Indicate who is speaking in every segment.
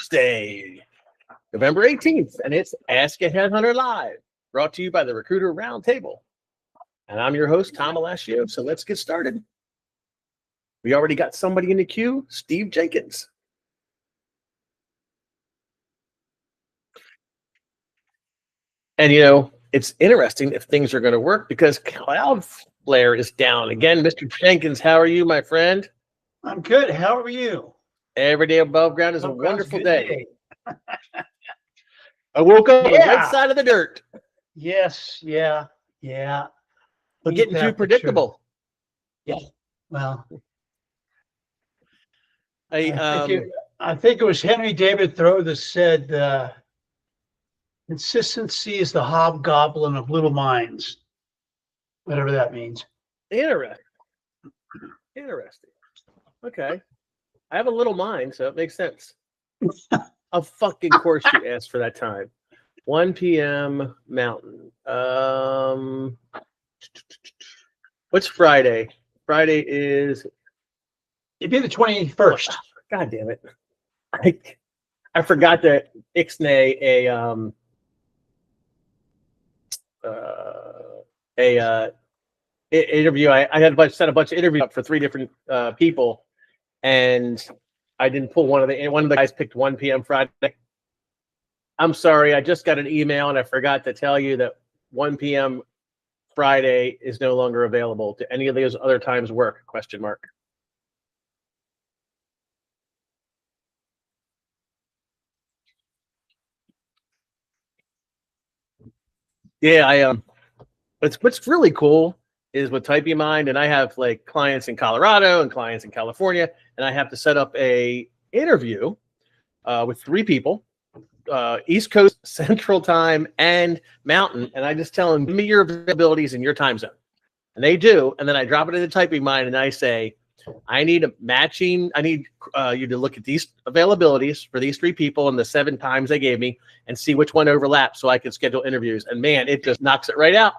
Speaker 1: Thursday, November 18th, and it's Ask a Headhunter Live, brought to you by the Recruiter Roundtable. And I'm your host, Tom Alessio, so let's get started. We already got somebody in the queue, Steve Jenkins. And, you know, it's interesting if things are going to work because Cloudflare is down. Again, Mr. Jenkins, how are you, my friend?
Speaker 2: I'm good. How are you?
Speaker 1: Every day above ground is a wonderful day.
Speaker 2: day.
Speaker 1: I woke up on the right side of the dirt.
Speaker 2: Yes, yeah.
Speaker 1: But getting too predictable.
Speaker 2: Yeah, well.
Speaker 1: I
Speaker 2: think it was Henry David Thoreau that said, consistency is the hobgoblin of little minds, whatever that means.
Speaker 1: Interesting. Okay. I have a little mind, so it makes sense. Of fucking course you asked for that time. 1 p.m. Mountain. What's Friday? Friday is...
Speaker 2: It'd be the 21st.
Speaker 1: God damn it. I forgot that Ixnay interview. I had set a bunch of interviews up for 3 different people, and I didn't pull one of the guys picked 1 p.m. Friday. I'm sorry, I just got an email and I forgot to tell you that 1 p.m. Friday is no longer available. To any of those other times work? ? Yeah, what's really cool is with TypeYMind, and I have like clients in Colorado and clients in California, and I have to set up a interview with 3 people, East Coast, Central Time, and Mountain, and I just tell them, give me your availabilities in your time zone, and they do, and then I drop it into TypeYMind, and I say, I need you to look at these availabilities for these 3 people and the 7 times they gave me, and see which one overlaps so I can schedule interviews. And man, it just knocks it right out.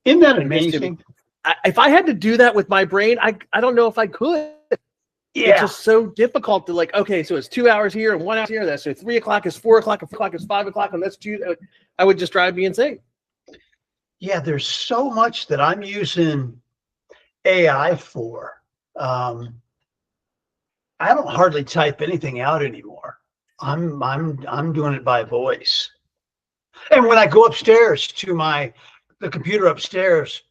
Speaker 2: Isn't that amazing?
Speaker 1: If I had to do that with my brain, I don't know if I could.
Speaker 2: Yeah.
Speaker 1: It's just so difficult to like, okay, so it's 2 hours here and 1 hour here. That's so 3 o'clock is 4 o'clock, and 4 o'clock is 5 o'clock, and that's 2. I would just drive me insane.
Speaker 2: Yeah, there's so much that I'm using AI for. I don't hardly type anything out anymore. I'm doing it by voice. And when I go upstairs to the computer upstairs,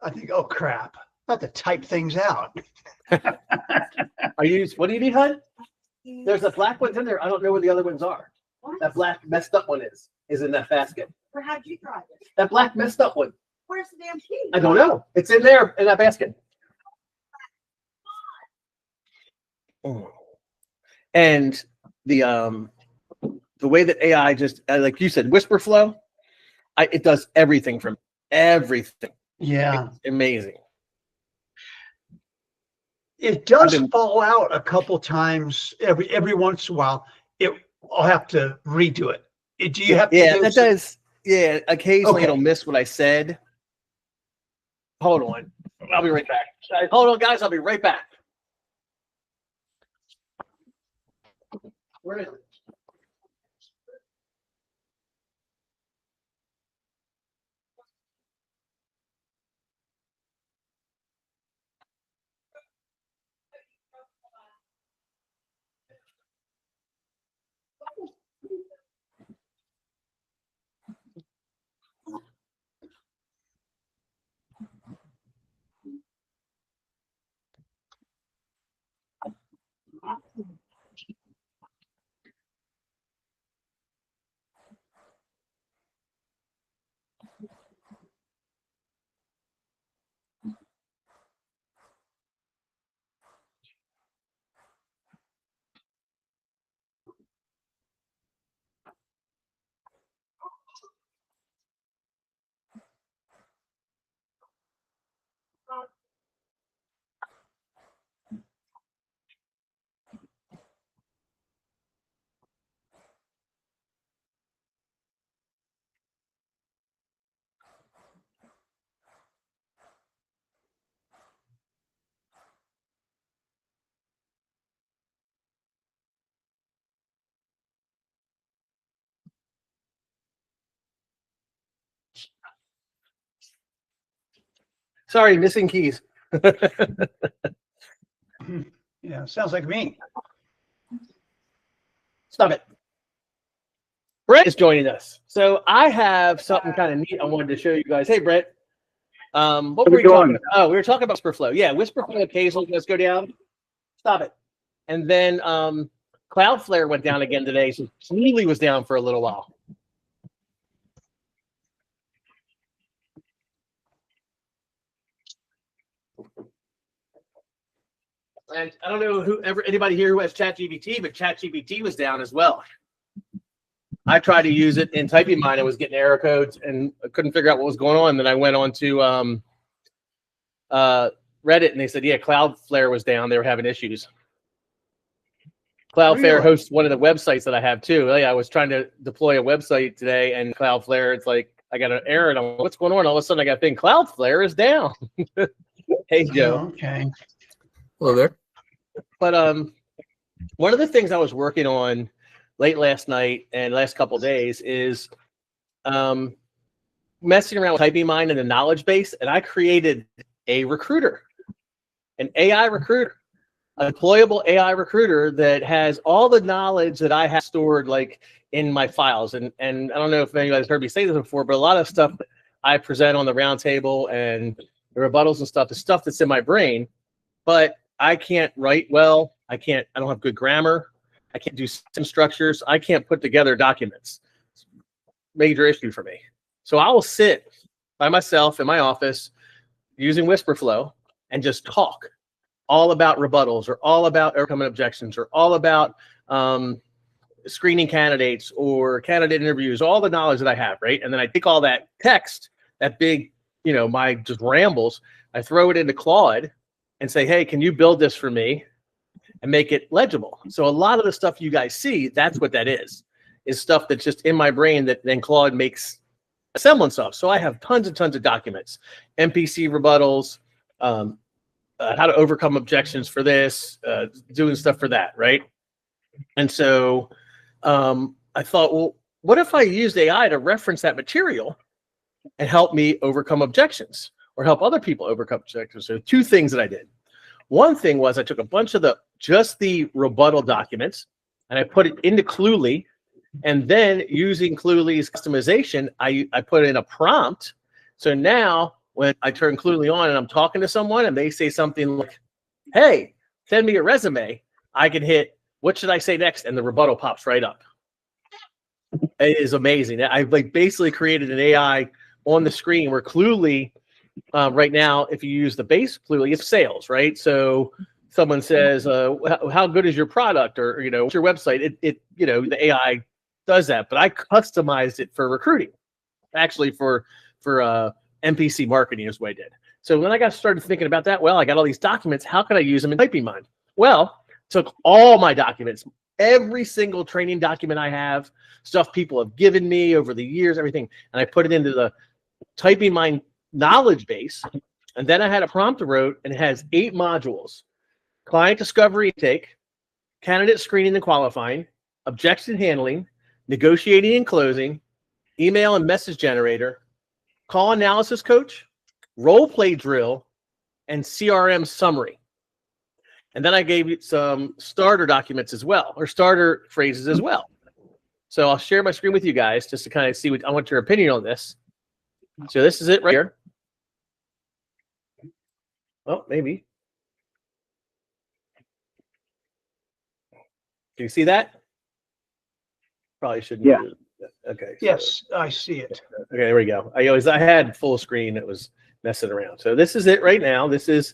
Speaker 2: I think, oh crap, I have to type things out.
Speaker 1: What do you need, hon? There's the black ones in there. I don't know where the other ones are. What? That black messed up one is in that basket.
Speaker 3: Or how'd you try it?
Speaker 1: That black messed up one.
Speaker 3: Where's the damn key?
Speaker 1: I don't know. It's in there in that basket. And the way that AI just, like you said, whisper flow, it does everything from everything.
Speaker 2: Yeah.
Speaker 1: It's amazing.
Speaker 2: It does fall out a couple times every once in a while. I'll have to redo it. Do you have to?
Speaker 1: Yeah, that does. Yeah, occasionally it'll miss what I said. Hold on. I'll be right back. Hold on, guys. I'll be right back. Where is it? Sorry, missing keys.
Speaker 2: Yeah, sounds like me.
Speaker 1: Stop it. Brett is joining us. So I have something kind of neat I wanted to show you guys. Hey, Brett. What were we talking about? Oh, we were talking about WhisperFlow. Yeah, WhisperFlow occasionally does go down. Stop it. And then Cloudflare went down again today. So Keely was down for a little while. And I don't know anybody here who has ChatGPT, but ChatGPT was down as well. I tried to use it in typing mine. I was getting error codes and I couldn't figure out what was going on. Then I went on to Reddit and they said, yeah, Cloudflare was down. They were having issues. Cloudflare hosts one of the websites that I have too. Yeah, I was trying to deploy a website today and Cloudflare, it's like, I got an error and I'm like, what's going on? All of a sudden I got a thing, Cloudflare is down. Hey, Joe.
Speaker 2: Oh, okay.
Speaker 4: Hello there.
Speaker 1: But one of the things I was working on late last night and last couple of days is messing around with typing mine in the knowledge base, and I created a recruiter, an AI recruiter, a deployable AI recruiter that has all the knowledge that I have stored like in my files. And I don't know if anybody's heard me say this before, but a lot of stuff that I present on the roundtable and the rebuttals and stuff is stuff that's in my brain, but I can't write well. I don't have good grammar. I can't do system structures. I can't put together documents. It's a major issue for me. So I will sit by myself in my office using WhisperFlow and just talk all about rebuttals or all about overcoming objections or all about screening candidates or candidate interviews, all the knowledge that I have, right? And then I take all that text, that big, my just rambles, I throw it into Claude and say, hey, can you build this for me and make it legible? So a lot of the stuff you guys see, that's what that is stuff that's just in my brain that then Claude makes a semblance of. So I have tons and tons of documents, MPC rebuttals, how to overcome objections for this, doing stuff for that, right? And so I thought, well, what if I used AI to reference that material and help me overcome objections or help other people overcome objections? So two things that I did. One thing was I took a bunch of just the rebuttal documents and I put it into Cluely, and then using Cluely's customization, I put in a prompt. So now when I turn Cluely on and I'm talking to someone and they say something like, hey, send me a resume, I can hit, what should I say next? And the rebuttal pops right up. It is amazing. I've basically created an AI on the screen where Cluely, right now, if you use the base Cluely, it's sales, right? So someone says, how good is your product? Or, what's your website? The AI does that, but I customized it for recruiting, actually for MPC marketing is what I did. So when I started thinking about that, well, I got all these documents. How can I use them in typing mine? Well, took all my documents, every single training document I have, stuff people have given me over the years, everything, and I put it into the typing mine knowledge base. And then I had a prompt I wrote, and it has 8 modules: client discovery intake, candidate screening and qualifying, objection handling, negotiating and closing, email and message generator, call analysis coach, role play drill, and CRM summary. And then I gave you some starter documents as well, or starter phrases as well. So I'll share my screen with you guys just to kind of see I want your opinion on this. So this is it right here. Oh, maybe. Do you see that? Probably shouldn't.
Speaker 2: Yeah.
Speaker 1: Okay.
Speaker 2: Yes, I see it.
Speaker 1: Okay, there we go. I had full screen. It was messing around. So this is it right now. This is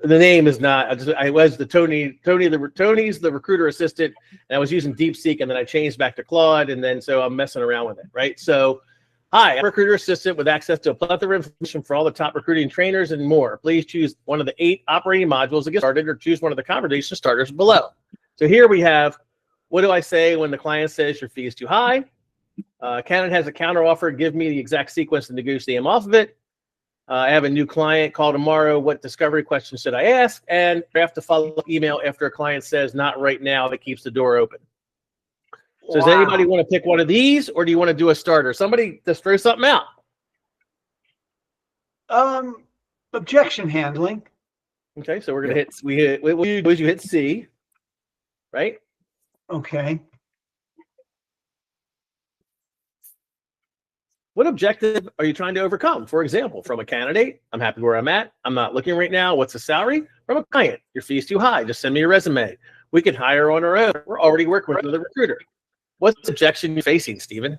Speaker 1: the name is not. I was Tony's the recruiter assistant, and I was using DeepSeek, and then I changed back to Claude, and then so I'm messing around with it, right? So, hi, I'm a recruiter assistant with access to a plethora of information for all the top recruiting trainers and more. Please choose one of the 8 operating modules to get started, or choose one of the conversation starters below. So here we have, what do I say when the client says your fee is too high? Candidate has a counter offer. Give me the exact sequence to negotiate them off of it. I have a new client, call tomorrow. What discovery questions should I ask? And draft a follow-up email after a client says not right now, that keeps the door open. So does anybody want to pick one of these, or do you want to do a starter? Somebody just throw something out.
Speaker 2: Objection handling.
Speaker 1: Okay, so we're gonna hit. What you do is you hit C, right?
Speaker 2: Okay.
Speaker 1: What objective are you trying to overcome? For example, from a candidate, I'm happy where I'm at. I'm not looking right now. What's the salary? From a client, your fee is too high. Just send me your resume. We can hire on our own. We're already working with another recruiter. What's the objection you're facing, Stephen?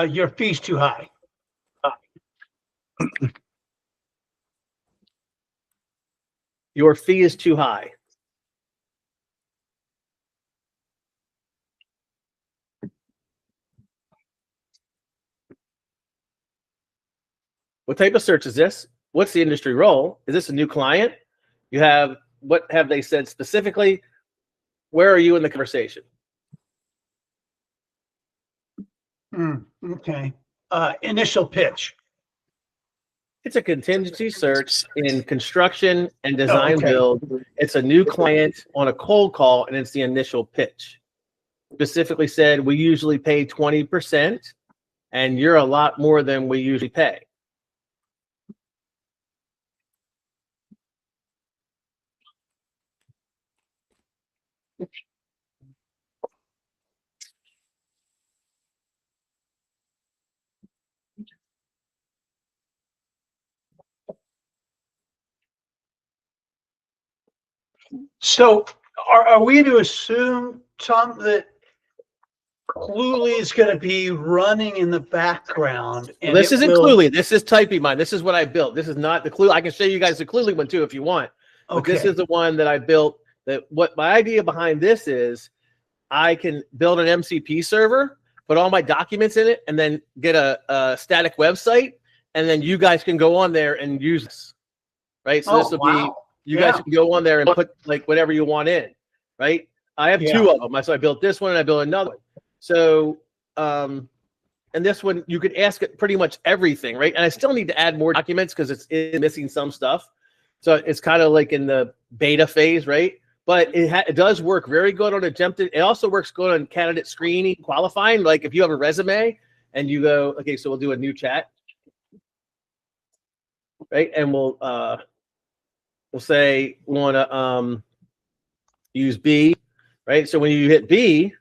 Speaker 2: Your fee's too high.
Speaker 1: Your fee is too high. What type of search is this? What's the industry role? Is this a new client? What have they said specifically? Where are you in the conversation?
Speaker 2: Okay. Initial pitch.
Speaker 1: It's a contingency search in construction and design
Speaker 2: okay.
Speaker 1: build. It's a new client on a cold call, and it's the initial pitch. Specifically said, we usually pay 20%, and you're a lot more than we usually pay.
Speaker 2: So are we to assume, Tom, that Cluely is going to be running in the background?
Speaker 1: Well, this isn't Cluely. This is TypeMind. This is what I built. This is not the Cluely. I can show you guys the Cluely one too if you want. But
Speaker 2: okay.
Speaker 1: This is the one that I built. That what my idea behind this is, I can build an MCP server, put all my documents in it, and then get a static website, and then you guys can go on there and use this, right? So this will be, you guys can go on there and put like whatever you want in, right? I have two of them. So I built this one and I built another one. So, and this one, you could ask it pretty much everything, right? And I still need to add more documents because it's missing some stuff. So it's kind of like in the beta phase, right? But it does work very good on attempted. It also works good on candidate screening, qualifying. Like if you have a resume and you go, okay, so we'll do a new chat, right? And we'll say we want to use B, right? So when you hit B,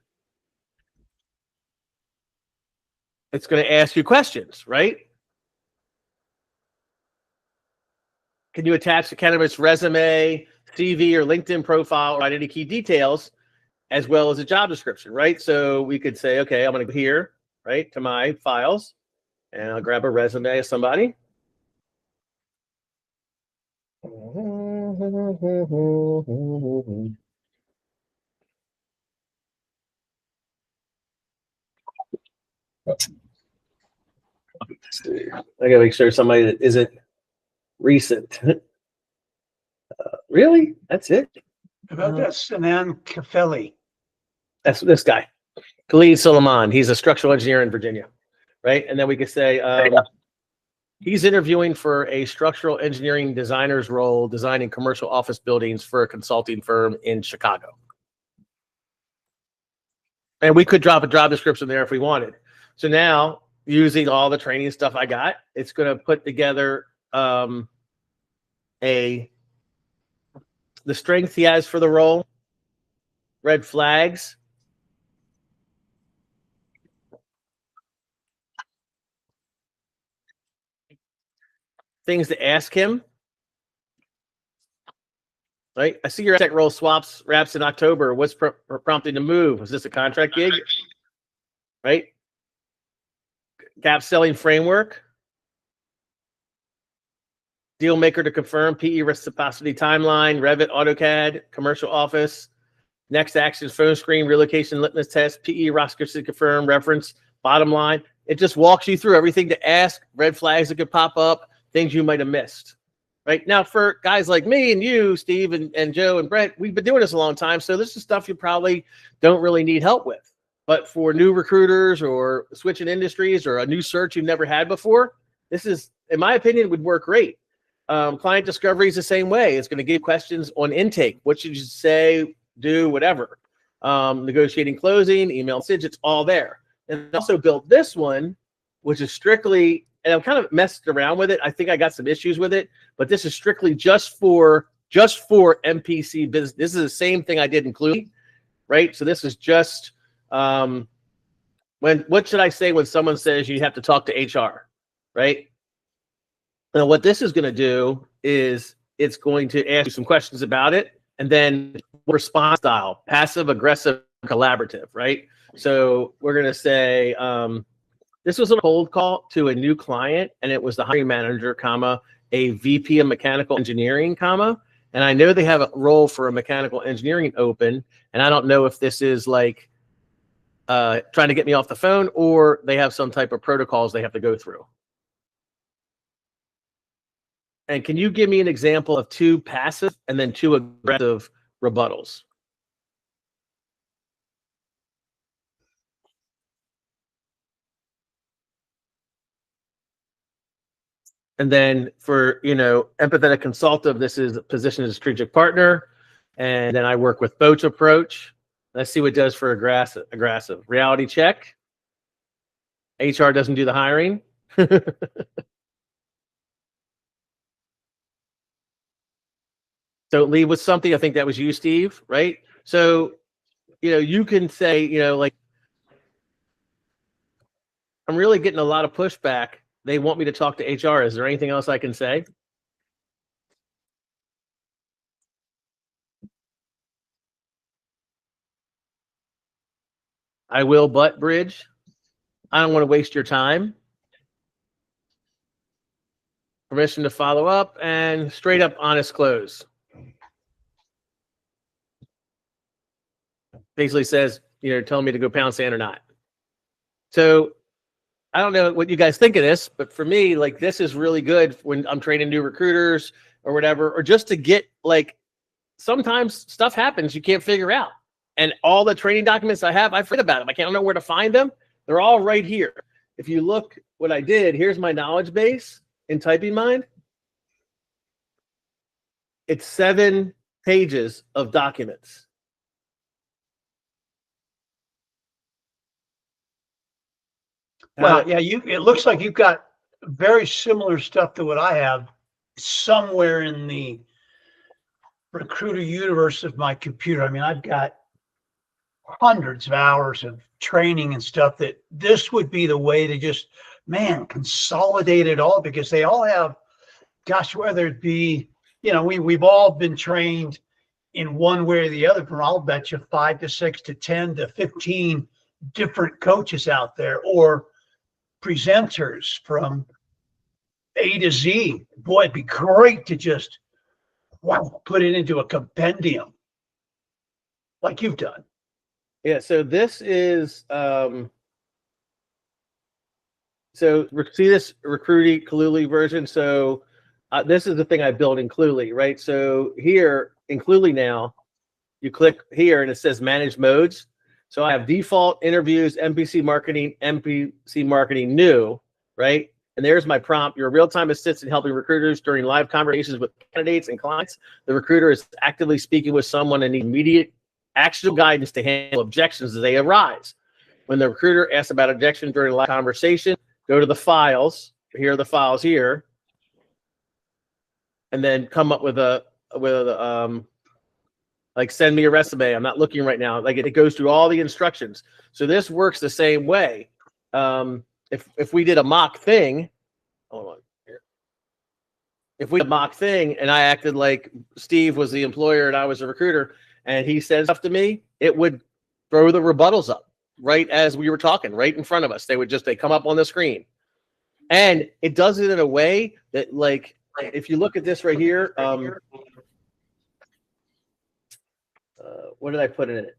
Speaker 1: it's going to ask you questions, right? Can you attach the candidate's resume, CV, or LinkedIn profile, or any key details, as well as a job description, right? So we could say, okay, I'm going to go here, right, to my files, and I'll grab a resume of somebody. I gotta make sure somebody that isn't recent. Really? That's it?
Speaker 2: About that Sanan Kafeli.
Speaker 1: That's this guy, Khalid Suleiman. He's a structural engineer in Virginia, right? And then we could say he's interviewing for a structural engineering designer's role, designing commercial office buildings for a consulting firm in Chicago. And we could drop a job description there if we wanted. So now, using all the training stuff I got, it's going to put together the strength he has for the role, red flags, things to ask him. Right? I see your tech role wraps in October. What's prompting the move? Was this a contract gig? Right? Gap selling framework. Deal maker to confirm, PE reciprocity timeline, Revit, AutoCAD, commercial office, next actions, phone screen, relocation litmus test, PE reciprocity confirm, reference, bottom line. It just walks you through everything to ask, red flags that could pop up, things you might have missed. Right now, for guys like me and you, Steve and Joe and Brent, we've been doing this a long time. So this is stuff you probably don't really need help with. But for new recruiters or switching industries or a new search you've never had before, this is, in my opinion, would work great. Client discovery is the same way. It's going to give questions on intake. What should you say, do, whatever. Negotiating closing, email message, it's all there. And I also built this one, which is strictly and I'm kind of messed around with it. I think I got some issues with it, but this is strictly just for MPC business. This is the same thing I did in Cluey, right? So this is just what should I say when someone says you have to talk to HR, right? Now, what this is going to do is it's going to ask you some questions about it, and then response style, passive, aggressive, collaborative, right? So we're going to say this was a cold call to a new client, and it was the hiring manager, comma, a VP of mechanical engineering, comma, and I know they have a role for a mechanical engineering open, and I don't know if this is like trying to get me off the phone or they have some type of protocols they have to go through. And can you give me an example of 2 passive and then 2 aggressive rebuttals? And then for, empathetic consultative, this is position as a strategic partner. And then I work with Boach approach. Let's see what it does for aggressive. Reality check. HR doesn't do the hiring. Don't leave with something. I think that was you, Steve, right? So, you can say, like, I'm really getting a lot of pushback. They want me to talk to HR. Is there anything else I can say? I will, but bridge. I don't want to waste your time. Permission to follow up and straight up honest close. Basically says, telling me to go pound sand or not. So I don't know what you guys think of this, but for me, like, this is really good when I'm training new recruiters or whatever, or just to get, like, sometimes stuff happens you can't figure out. And all the training documents I have, I forget about them. I can't know where to find them. They're all right here. If you look what I did, here's my knowledge base in Typing Mind. It's 7 pages of documents.
Speaker 2: Well, yeah, it looks like you've got very similar stuff to what I have somewhere in the recruiter universe of my computer. I mean, I've got hundreds of hours of training and stuff that this would be the way to just, consolidate it all, because they all have, gosh, whether it be, we've all been trained in one way or the other from, I'll bet you, 5 to 6 to 10 to 15 different coaches out there, or presenters from A to Z. Boy, it'd be great to just put it into a compendium like you've done.
Speaker 1: Yeah, so this is so see this recruiting Cluely version. So this is the thing I built in Cluely, right? So here in Cluely now, you click here and it says manage modes. So I have default, interviews, MPC marketing new, right? And there's my prompt. You're a real-time assistant helping recruiters during live conversations with candidates and clients. The recruiter is actively speaking with someone and needs immediate actionable guidance to handle objections as they arise. When the recruiter asks about objection during a live conversation, go to the files. Here are the files here. And then come up with like, send me a resume. I'm not looking right now. Like, it goes through all the instructions. So this works the same way. If we did a mock thing, hold on here. If we did a mock thing and I acted like Steve was the employer and I was a recruiter, and he said stuff to me, it would throw the rebuttals up right as we were talking, right in front of us. They come up on the screen. And it does it in a way that, like, if you look at this right here, what did I put in it?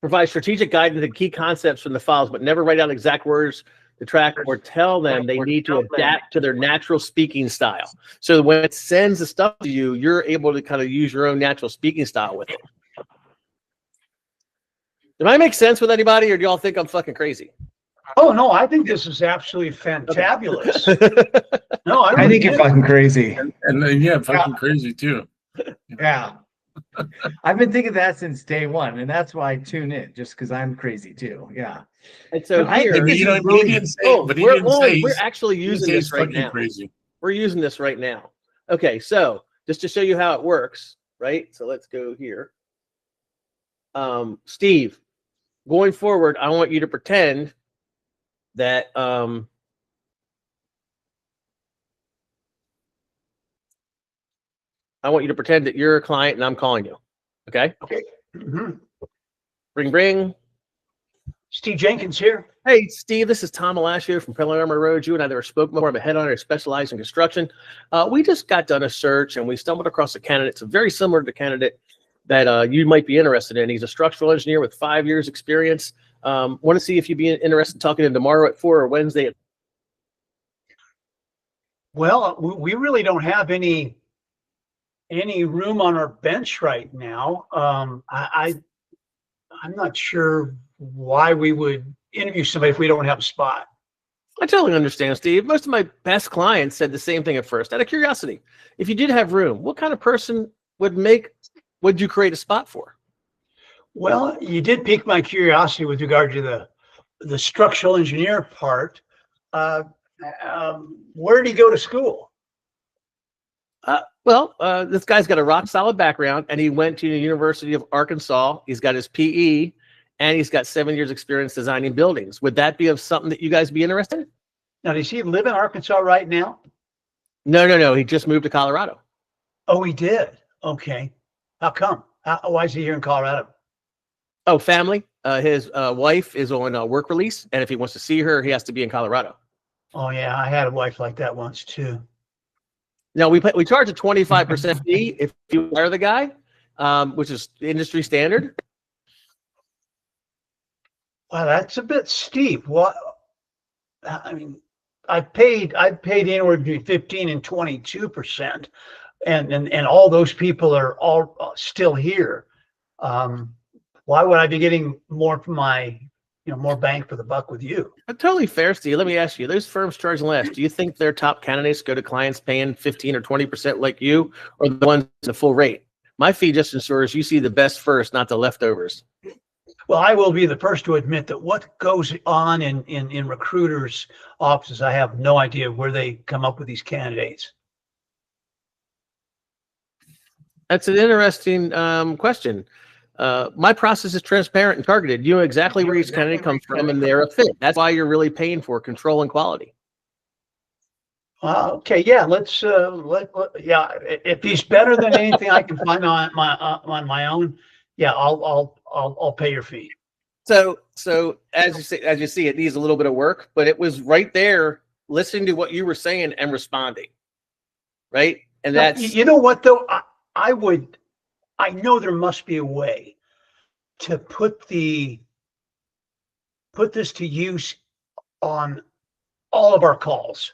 Speaker 1: Provide strategic guidance and key concepts from the files, but never write out exact words to track or tell them they need to adapt to their natural speaking style. So when it sends the stuff to you, you're able to kind of use your own natural speaking style with it. Did I make sense with anybody, or do y'all think I'm fucking crazy?
Speaker 2: Oh, no, I think this is absolutely fantabulous. No,
Speaker 4: I think you're fucking crazy.
Speaker 5: And yeah, fucking crazy too.
Speaker 2: Yeah.
Speaker 4: I've been thinking that since day one, and that's why I tune in, just because I'm crazy too. Yeah.
Speaker 1: And so
Speaker 4: But I
Speaker 1: here,
Speaker 4: think
Speaker 5: But
Speaker 4: this
Speaker 5: he
Speaker 4: is
Speaker 5: didn't, he
Speaker 4: really
Speaker 5: didn't say.
Speaker 1: oh,
Speaker 5: But he
Speaker 1: we're,
Speaker 5: didn't say.
Speaker 1: we're
Speaker 5: He's,
Speaker 1: actually
Speaker 5: he didn't
Speaker 1: using
Speaker 5: say
Speaker 1: this
Speaker 5: he's
Speaker 1: right
Speaker 5: fucking
Speaker 1: now.
Speaker 5: crazy.
Speaker 1: We're using this right now. Okay, so just to show you how it works, right? So let's go here. Steve, going forward, I want you to pretend that you're a client and I'm calling you. Okay?
Speaker 2: Okay. Mhm.
Speaker 1: Bring.
Speaker 2: Steve Jenkins here.
Speaker 1: Hey, Steve, this is Tom Alashio from Pelham Road. You and I never spoke before. I'm a headhunter specialized in construction. We just got done a search and we stumbled across a candidate. It's very similar to the candidate that you might be interested in. He's a structural engineer with 5 years experience. Want to see if you'd be interested in talking to him tomorrow at 4 or Wednesday.
Speaker 2: Well, we really don't have any room on our bench right now. I'm not sure why we would interview somebody if we don't have a spot.
Speaker 1: I totally understand, Steve. Most of my best clients said the same thing at first. Out of curiosity, if you did have room, what kind of person would you create a spot for?
Speaker 2: Well, you did pique my curiosity with regard to the structural engineer part. Where did he go to school?
Speaker 1: This guy's got a rock solid background, and he went to the University of Arkansas. He's got his PE, and he's got 7 years experience designing buildings. Would that be of something that you guys be interested in?
Speaker 2: Now, does he live in Arkansas right now?
Speaker 1: No. He just moved to Colorado.
Speaker 2: Oh, he did. Okay. How come? Why is he here in Colorado?
Speaker 1: Oh, family. His wife is on work release, and if he wants to see her, he has to be in Colorado.
Speaker 2: Oh, yeah. I had a wife like that once, too.
Speaker 1: Now, we charge a 25% fee if you hire the guy, which is industry standard.
Speaker 2: Wow, that's a bit steep. What? I mean, I've paid anywhere between 15 and 22%, and all those people are all still here. Why would I be getting more for more bang for the buck with you?
Speaker 1: Totally fair, Steve. Let me ask you: those firms charging less, do you think their top candidates go to clients paying 15 or 20% like you, or the ones the full rate? My fee just ensures you see the best first, not the leftovers.
Speaker 2: Well, I will be the first to admit that what goes on in recruiters' offices, I have no idea where they come up with these candidates.
Speaker 1: That's an interesting question. My process is transparent and targeted. You know exactly where each candidate comes from, and they're a fit. That's why you're really paying for control and quality.
Speaker 2: Okay, yeah, let's yeah. If he's better than anything I can find on my own, yeah, I'll pay your fee.
Speaker 1: So as you see, it needs a little bit of work, but it was right there, listening to what you were saying and responding, right? And that's
Speaker 2: you know what though, I know there must be a way to put this to use on all of our calls.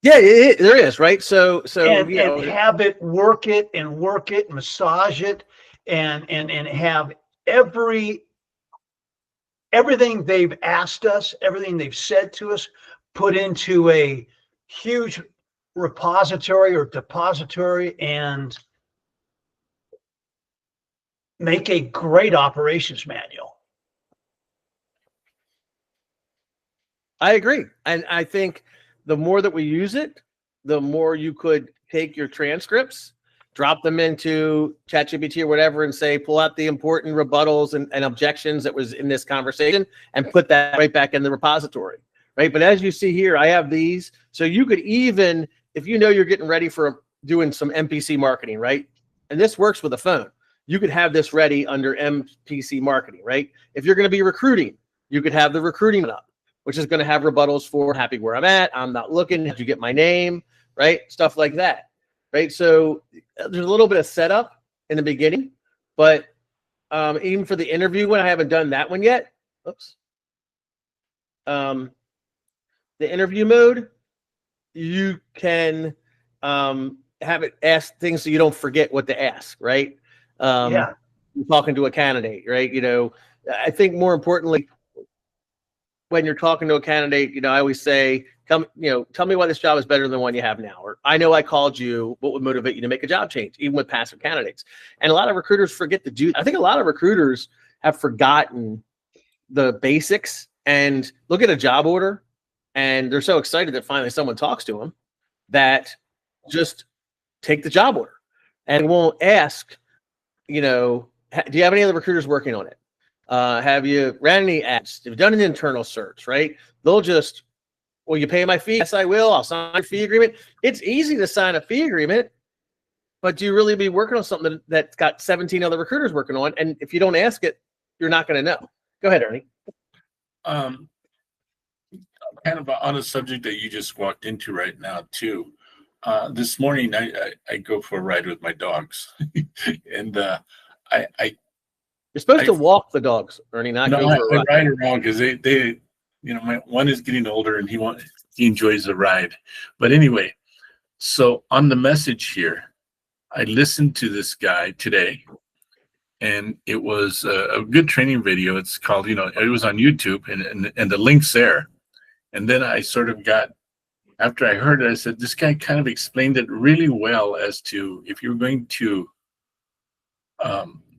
Speaker 1: Yeah, there is, right? So
Speaker 2: and have it work it, massage it, and have everything they've asked us, everything they've said to us, put into a huge repository or depository and make a great operations manual.
Speaker 1: I agree. And I think the more that we use it, the more you could take your transcripts, drop them into ChatGPT or whatever, and say, pull out the important rebuttals and objections that was in this conversation and put that right back in the repository, right? But as you see here, I have these. So you could even, if you know you're getting ready for doing some MPC marketing, right? And this works with a phone. You could have this ready under MPC marketing, right? If you're going to be recruiting, you could have the recruiting up, which is going to have rebuttals for happy where I'm at, I'm not looking, did you get my name, right? Stuff like that, right? So there's a little bit of setup in the beginning, but even for the interview one, I haven't done that one yet. Oops. The interview mode, you can have it ask things so you don't forget what to ask, right?
Speaker 2: Yeah.
Speaker 1: You're talking to a candidate, right? You know, I think more importantly, when you're talking to a candidate, you know, I always say, tell me why this job is better than the one you have now. Or I know I called you. What would motivate you to make a job change, even with passive candidates? And a lot of recruiters forget to do. I think a lot of recruiters have forgotten the basics and look at a job order, and they're so excited that finally someone talks to them that just take the job order and won't ask, do you have any other recruiters working on it? Have you ran any ads? Have you done an internal search, right? They'll just, will you pay my fee? Yes, I will. I'll sign a fee agreement. It's easy to sign a fee agreement, but do you really be working on something that's got 17 other recruiters working on? And if you don't ask it, you're not going to know. Go ahead, Ernie.
Speaker 5: Kind of on a subject that you just walked into right now too. This morning I go for a ride with my dogs, and you're
Speaker 1: supposed to walk the dogs, Ernie, not go for a ride.
Speaker 5: I ride around because they my one is getting older and he enjoys the ride. But anyway, so on the message here, I listened to this guy today, and it was a good training video. It's called, it was on YouTube, and the link's there. And then I sort of got, after I heard it, I said, this guy kind of explained it really well as to if you're going to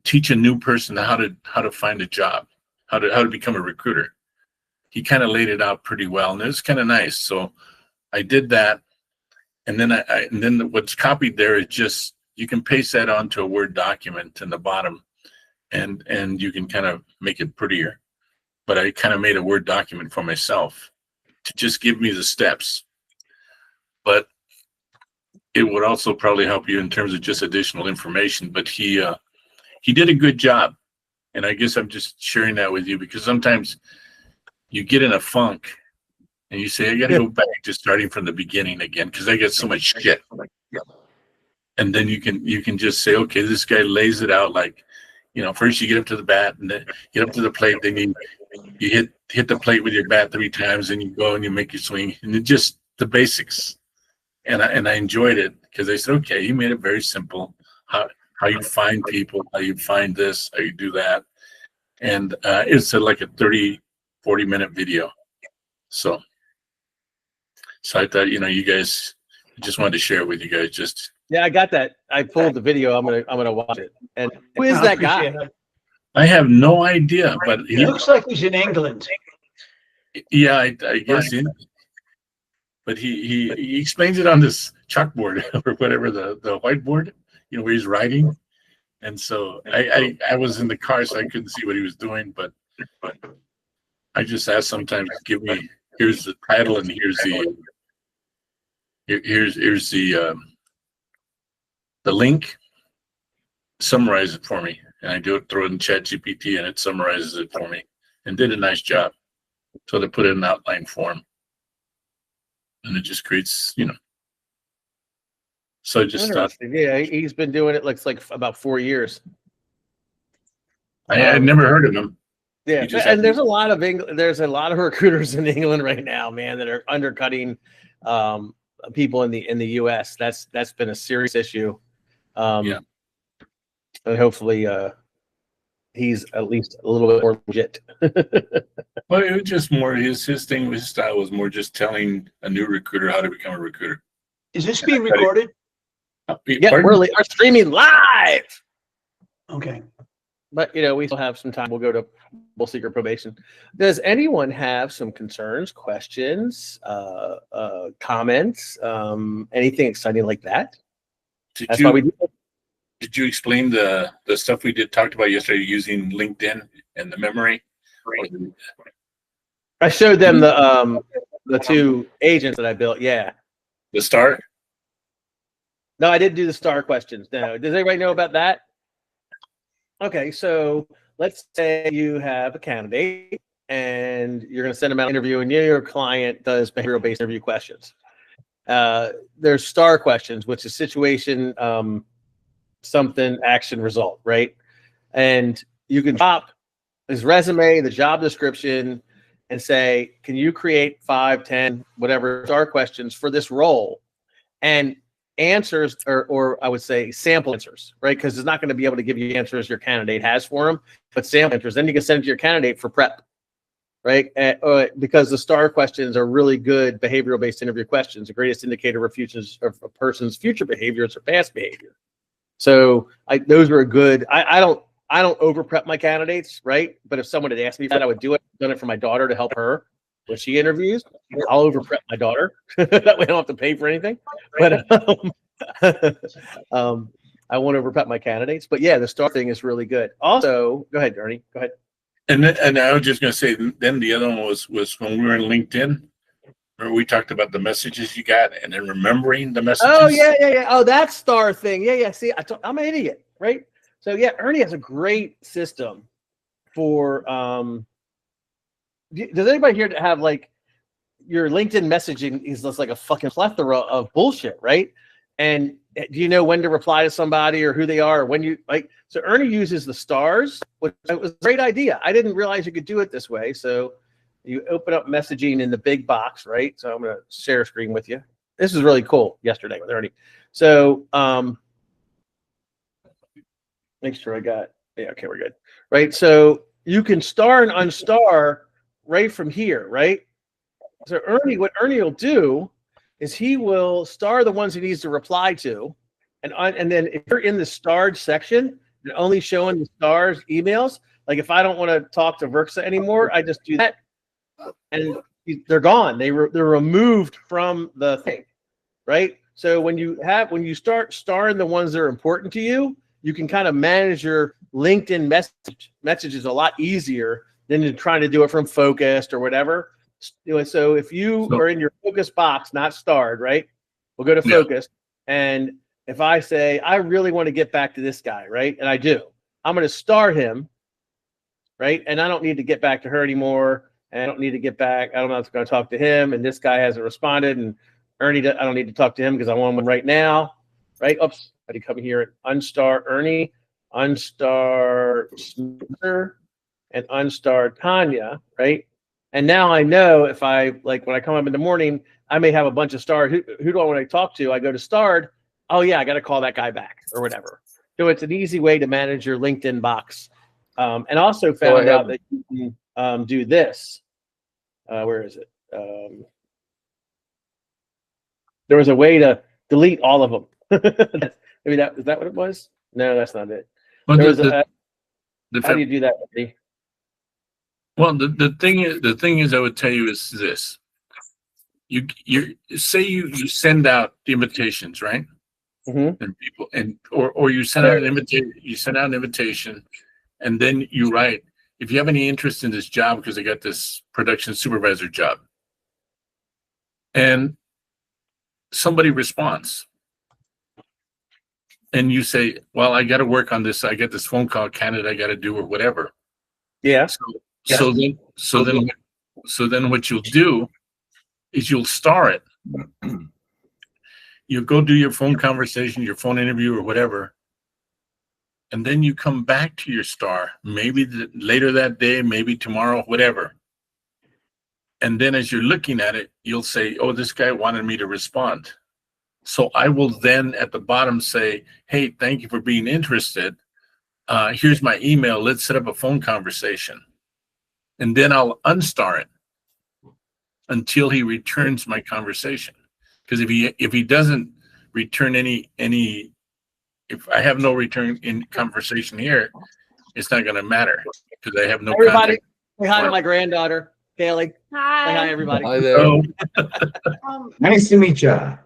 Speaker 5: teach a new person how to find a job, how to become a recruiter. He kind of laid it out pretty well, and it was kind of nice. So I did that, and then what's copied there is just, you can paste that onto a Word document in the bottom, and you can kind of make it prettier. But I kind of made a Word document for myself to just give me the steps. But it would also probably help you in terms of just additional information. But he did a good job, and I guess I'm just sharing that with you because sometimes you get in a funk and you say, I got to go back to starting from the beginning again because I get so much shit. And then you can just say, okay, this guy lays it out like, first you get up to the bat and then get up to the plate, then you hit the plate with your bat 3 times, and you go and you make your swing, and it just the basics. And I enjoyed it because I said, okay, he made it very simple. How you find people, how you find this, how you do that. And it's like a 30-40 minute video. So I thought, you guys, just wanted to share it with you guys.
Speaker 1: Yeah, I got that. I pulled the video. I'm gonna watch it. And who is that guy?
Speaker 5: I have no idea, but
Speaker 2: he looks like he's in England.
Speaker 5: Yeah, I guess. Right. But he explains it on this chalkboard or whatever, the whiteboard, where he's writing. And so I was in the car, so I couldn't see what he was doing, but I just asked sometimes, here's the title and here's the link, summarize it for me. And I throw it in ChatGPT, and it summarizes it for me and did a nice job. So they put it in outline form, and it just creates, So I just thought,
Speaker 1: yeah, he's been doing it looks like about 4 years.
Speaker 5: I had never heard of him.
Speaker 1: Yeah, and there's a lot of recruiters in England right now, man, that are undercutting people in the U.S. That's been a serious issue.
Speaker 5: Yeah.
Speaker 1: And hopefully he's at least a little bit more legit.
Speaker 5: Well, it was just more his thing, his style was more just telling a new recruiter how to become a recruiter.
Speaker 2: Is this being recorded?
Speaker 1: Yeah, we're streaming live.
Speaker 2: Okay.
Speaker 1: But we still have some time. We'll seek your probation. Does anyone have some concerns, questions, comments, anything exciting like that? Why we do it.
Speaker 5: Did you explain the stuff we talked about yesterday using LinkedIn and the memory?
Speaker 1: I showed them the 2 agents that I built. Yeah.
Speaker 5: The STAR?
Speaker 1: No, I didn't do the STAR questions. No. Does anybody know about that? Okay, so let's say you have a candidate and you're going to send them out an interview, and your client does behavioral-based interview questions. There's STAR questions, which is situation, something, action, result, right? And you can drop his resume, the job description, and say, can you create 5, 10, whatever STAR questions for this role? And answers, or I would say sample answers, right? Because it's not going to be able to give you answers your candidate has for him, but sample answers. Then you can send it to your candidate for prep, right? Because the STAR questions are really good behavioral-based interview questions. The greatest indicator of a person's future behavior is their past behavior. So those are a good. I don't over prep my candidates, right? But if someone had asked me that, I would do it. I've done it for my daughter to help her when she interviews. I'll over prep my daughter. That way I don't have to pay for anything. But I won't over prep my candidates. But yeah, the STAR thing is really good. Also, go ahead, Ernie. Go ahead.
Speaker 5: And I was just going to say, then the other one was when we were in LinkedIn, where we talked about the messages you got and then remembering the messages.
Speaker 1: Oh, yeah. Oh, that STAR thing. Yeah. See, I'm an idiot, right? So yeah, Ernie has a great system for, does anybody here have like your LinkedIn messaging is just like a fucking plethora of bullshit, right? And do you know when to reply to somebody or who they are or when you like, so Ernie uses the stars, which was a great idea. I didn't realize you could do it this way. So you open up messaging in the big box, right? So I'm going to share a screen with you. This is really cool yesterday with Ernie. So, make sure I got, yeah, okay, we're good. Right. So you can star and unstar right from here, right? So what Ernie will do is he will star the ones he needs to reply to. And then if you're in the starred section, you're only showing the stars emails. Like if I don't want to talk to Verxa anymore, I just do that. And they're gone. They're removed from the thing, right? So when you start starring the ones that are important to you, you can kind of manage your LinkedIn messages a lot easier than to trying to do it from focused or whatever. So if you are in your focus box, not starred, right? We'll go to focus. And if I say, I really want to get back to this guy, right? And I do, I'm going to star him, right? And I don't need to get back to her anymore. And I don't need to get back. I don't know if I'm going to talk to him. And this guy hasn't responded. And Ernie, I don't need to talk to him because I want him right now, right? Oops. I had to come here and unstar Ernie, unstar Smither, and unstar Tanya, right? And now I know if I, like when I come up in the morning, I may have a bunch of stars. Who do I want to talk to? I go to starred. Oh yeah, I got to call that guy back or whatever. So it's an easy way to manage your LinkedIn box. And also found out that you can do this. Where is it? There was a way to delete all of them. Maybe is that what it was? No, that's not it.
Speaker 5: Well,
Speaker 1: how do you do that, Andy?
Speaker 5: Well, the thing is, I would tell you is this: you say you send out the invitations, right?
Speaker 1: Mm-hmm.
Speaker 5: And people or you send out an invitation. You send out an invitation, and then you write, if you have any interest in this job, because I got this production supervisor job, and somebody responds. And you say, well, I got to work on this. I get this phone call candidate I got to do or whatever.
Speaker 1: Yeah.
Speaker 5: So then what you'll do is you'll star it. You go do your phone conversation, your phone interview or whatever. And then you come back to your star, maybe later that day, maybe tomorrow, whatever. And then as you're looking at it, you'll say, oh, this guy wanted me to respond. So I will then at the bottom say, hey, thank you for being interested. Here's my email. Let's set up a phone conversation. And then I'll unstar it until he returns my conversation. Because if he doesn't return any, if I have no return in conversation here, it's not going to matter because I have no
Speaker 1: Everybody,
Speaker 5: contact.
Speaker 1: say hi to my granddaughter, Kaylee.
Speaker 3: Hi.
Speaker 1: Say hi, everybody.
Speaker 6: Hi there.
Speaker 4: Nice to meet you.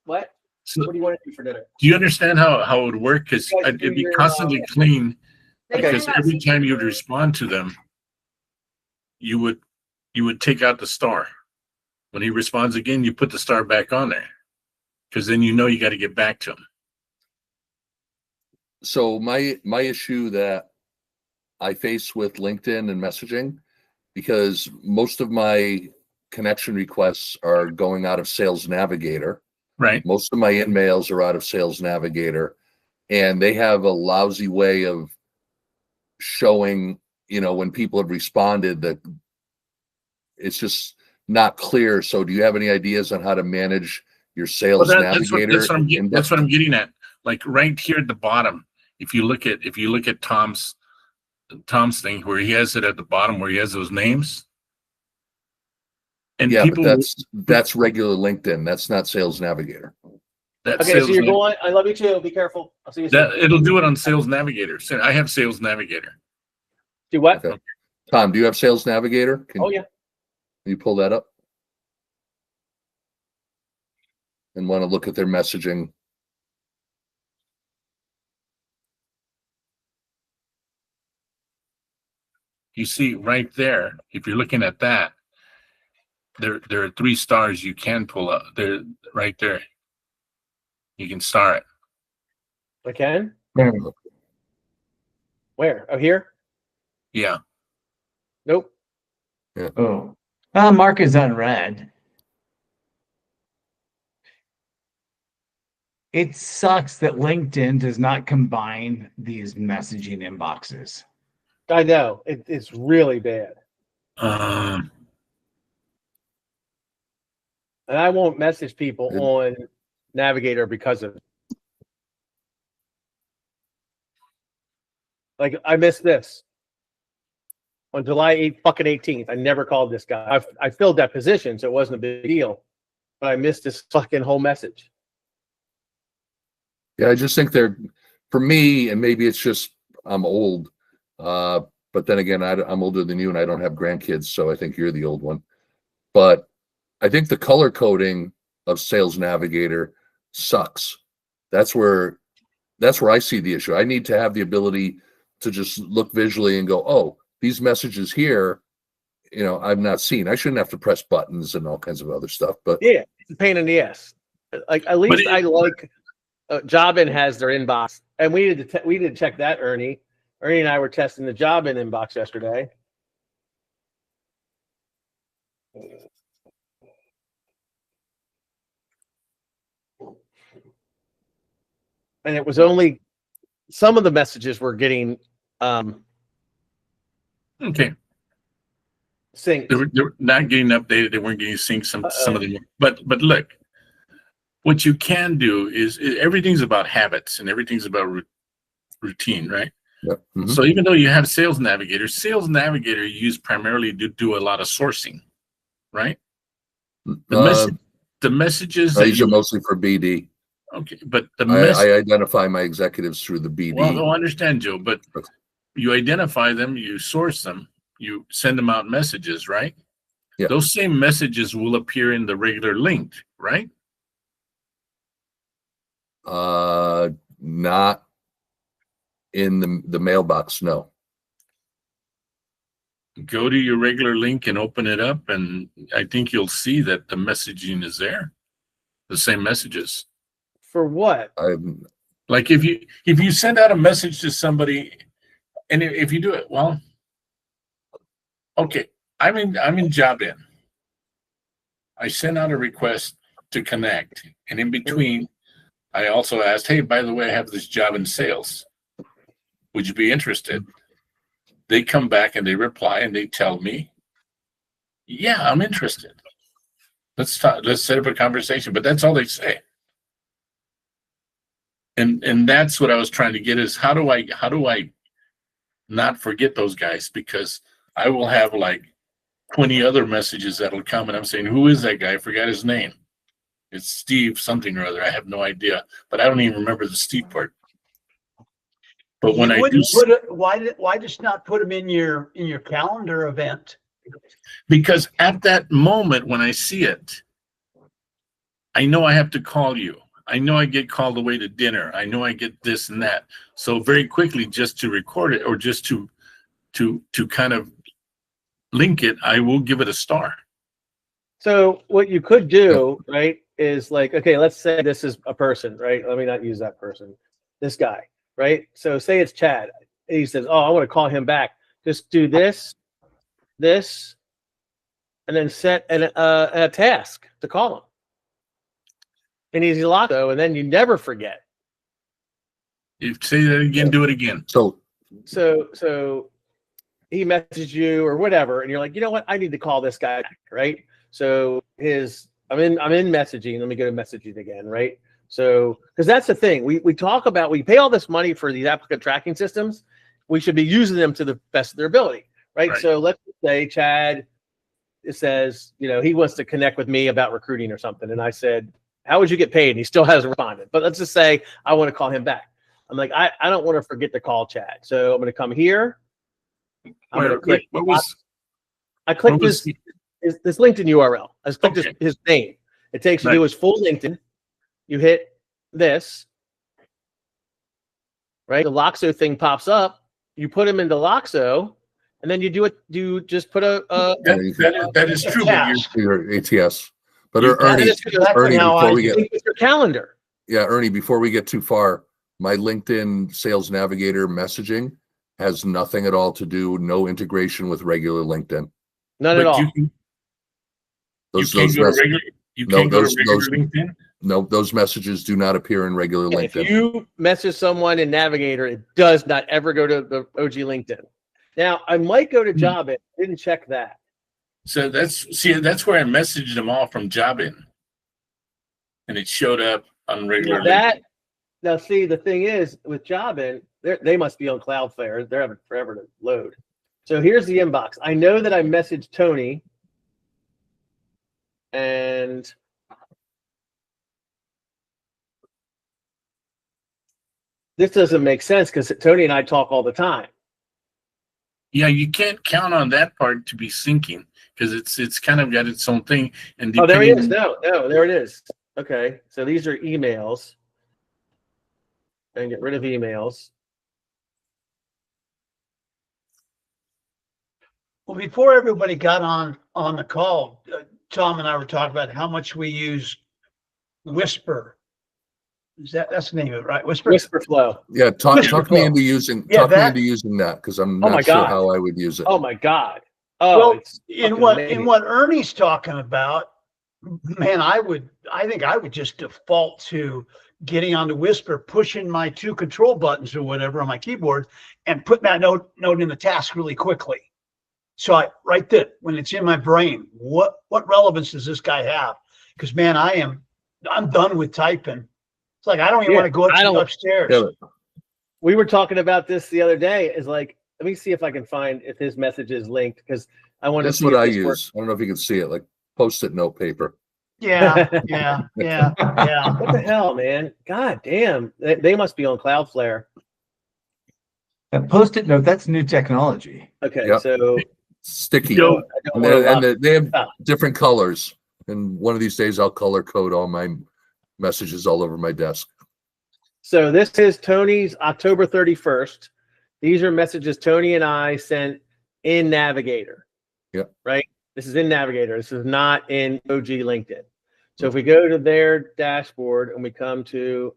Speaker 1: What?
Speaker 5: So,
Speaker 1: What do you want to do for dinner?
Speaker 5: do you understand how it would work? Because
Speaker 1: You guys
Speaker 5: it'd
Speaker 1: do
Speaker 5: be
Speaker 1: your,
Speaker 5: constantly clean.
Speaker 1: Okay.
Speaker 5: Because every time you'd respond to them, you would take out the star. When he responds again, you put the star back on there. Because then you know you got to get back to him.
Speaker 6: So my issue that I face with LinkedIn and messaging, because most of my connection requests are going out of Sales Navigator.
Speaker 5: Right.
Speaker 6: Most of my emails are out of Sales Navigator, and they have a lousy way of showing, when people have responded, that it's just not clear. So do you have any ideas on how to manage your Sales Navigator?
Speaker 5: That's what I'm getting at. Like right here at the bottom, if you look at Tom's thing where he has it at the bottom where he has those names, And
Speaker 6: Yeah,
Speaker 5: people,
Speaker 6: but that's regular LinkedIn. That's not Sales Navigator.
Speaker 5: that
Speaker 1: Okay,
Speaker 5: sales,
Speaker 1: so you're going. I love you too. Be careful. I'll see you soon.
Speaker 5: that it'll do it on Sales Navigator. So I have Sales Navigator.
Speaker 1: Do what?
Speaker 6: Okay. Tom, do you have Sales Navigator? Can
Speaker 1: Oh yeah.
Speaker 6: you pull that up? And want to look at their messaging.
Speaker 5: You see right there, if you're looking at that, there are 3 stars you can pull up. They're right there. You can star it.
Speaker 1: I can.
Speaker 4: There.
Speaker 1: Where? Oh, here.
Speaker 5: Yeah.
Speaker 1: Nope.
Speaker 4: Oh, mark is unread. It sucks that LinkedIn does not combine these messaging inboxes.
Speaker 1: I know it's really bad,
Speaker 5: Um,
Speaker 1: and I won't message people
Speaker 6: It-
Speaker 1: on Navigator because of it. Like I missed this on July 18th. I never called this guy. I filled that position, so it wasn't a big deal. But I missed this fucking whole message.
Speaker 6: Yeah, I just think they're, for me, and maybe it's just I'm old, but then again, I'm older than you and I don't have grandkids, so I think you're the old one. But I think the color coding of Sales Navigator sucks. That's where I see the issue. I need to have the ability to just look visually and go, oh, these messages here, I've not seen. I shouldn't have to press buttons and all kinds of other stuff. But
Speaker 1: Yeah, it's a pain in the ass. Like at least I like Jobin has their inbox, and we did check that. Ernie and I were testing the Jobin inbox yesterday. And it was only some of the messages were getting
Speaker 5: okay.
Speaker 1: synced.
Speaker 5: They were not getting updated. They weren't getting synced. Some of them. But look, what you can do is everything's about habits and everything's about routine, right?
Speaker 6: yep. Mhm.
Speaker 5: So even though you have Sales Navigator you use primarily to do a lot of sourcing, right? The messages
Speaker 6: I
Speaker 5: that
Speaker 6: use it mostly for BD.
Speaker 5: okay, but
Speaker 6: I identify my executives through the BD.
Speaker 5: well, I understand, Joe, but you identify them, you source them, you send them out messages, right?
Speaker 6: Yeah.
Speaker 5: Those same messages will appear in the regular link, right?
Speaker 6: Not in the mailbox, no.
Speaker 5: Go to your regular link and open it up, and I think you'll see that the messaging is there, the same messages.
Speaker 1: For what?
Speaker 5: Like if you send out a message to somebody, and if you do it, well, okay, I'm in Jobin. I sent out a request to connect, and in between, I also asked, hey, by the way, I have this job in sales. Would you be interested? They come back and they reply and they tell me, yeah, I'm interested. Let's talk, let's set up a conversation. But that's all they say. And that's what I was trying to get is how do I not forget those guys? Because I will have like 20 other messages that'll come and I'm saying, who is that guy? I forgot his name. It's Steve something or other. I have no idea, but I don't even remember the Steve part. But when I do,
Speaker 2: Why just not put them in your calendar event?
Speaker 5: because at that moment when I see it, I know I have to call you. I know I get called away to dinner. I know I get this and that. So very quickly, just to record it or just to kind of link it, I will give it a star.
Speaker 1: So what you could do, right, is like, okay, let's say this is a person, right? Let me not use that person. This guy, right? So say it's Chad. He says, oh, I want to call him back. Just do this, and then set a task to call him. An easy lock, though, and then you never forget.
Speaker 5: If say that again, do it again.
Speaker 6: So
Speaker 1: he messaged you or whatever, and you're like, you know what? I need to call this guy back, right? So I'm in messaging. Let me go to messaging again, right? So because that's the thing. We talk about, we pay all this money for these applicant tracking systems. We should be using them to the best of their ability, right?
Speaker 5: Right.
Speaker 1: So let's say Chad it says, he wants to connect with me about recruiting or something. And I said, how would you get paid? And he still hasn't responded. But let's just say I want to call him back. I'm like, I don't want to forget to call Chad. So I'm going to come here. I'm going to click. I clicked this LinkedIn URL. I just clicked his name. It takes you to his full LinkedIn. You hit this, right? The Loxo thing pops up. You put him into Loxo, and then you just put
Speaker 5: that is true.
Speaker 6: Your ATS. But
Speaker 5: You-
Speaker 6: Ernie, before we get
Speaker 1: with your calendar.
Speaker 6: Ernie, before we get too far, my LinkedIn Sales Navigator messaging has nothing at all to do, no integration with regular LinkedIn.
Speaker 1: None at all.
Speaker 6: Those
Speaker 5: can't go to regular. You can't go to regular LinkedIn.
Speaker 6: No, those messages do not appear in regular
Speaker 1: If
Speaker 6: LinkedIn.
Speaker 1: you message someone in Navigator, it does not ever go to the OG LinkedIn. Now, I might go to Jobit. Didn't check that.
Speaker 5: So that's where I messaged them all from Jobin, and it showed up on regular.
Speaker 1: Now, see, the thing is with Jobin, they must be on Cloudflare. They're having forever to load. So here's the inbox. I know that I messaged Tony, and this doesn't make sense because Tony and I talk all the time.
Speaker 5: Yeah, you can't count on that part to be syncing because it's kind of got its own thing. And
Speaker 1: There he is. No, there it is. Okay, so these are emails. And get rid of emails.
Speaker 2: Well, before everybody got on the call, Tom and I were talking about how much we use Whisper. That's the name of it, right?
Speaker 1: Whisper Flow.
Speaker 6: Yeah, talk me into using that because I'm not sure
Speaker 1: God.
Speaker 6: how I would use it.
Speaker 1: Oh my God. Oh,
Speaker 2: Well,
Speaker 1: it's
Speaker 2: in
Speaker 1: amazing.
Speaker 2: what Ernie's talking about, man, I think I would just default to getting onto Whisper, pushing my 2 control buttons or whatever on my keyboard, and putting that note in the task really quickly. So I right there, when it's in my brain, what relevance does this guy have? Because man, I'm done with typing. It's like I don't even want to go upstairs.
Speaker 6: Yeah.
Speaker 1: We were talking about this the other day. Is like, let me see if I can find if his message is linked because I want to
Speaker 6: That's
Speaker 1: see
Speaker 6: what
Speaker 1: if
Speaker 6: I
Speaker 1: this
Speaker 6: use.
Speaker 1: works.
Speaker 6: I don't know if you can see it, like Post-it note paper.
Speaker 2: Yeah.
Speaker 1: What the hell, man? God damn. They must be on Cloudflare.
Speaker 4: That Post-it note, that's new technology.
Speaker 1: Okay,
Speaker 6: Yep.
Speaker 1: so
Speaker 6: Sticky.
Speaker 1: I don't
Speaker 6: And they have different colors. And one of these days I'll color code all my messages all over my desk.
Speaker 1: So this is Tony's October 31st. These are messages Tony and I sent in Navigator.
Speaker 6: Yep.
Speaker 1: Right? This is in Navigator. This is not in OG LinkedIn. So if we go to their dashboard and we come to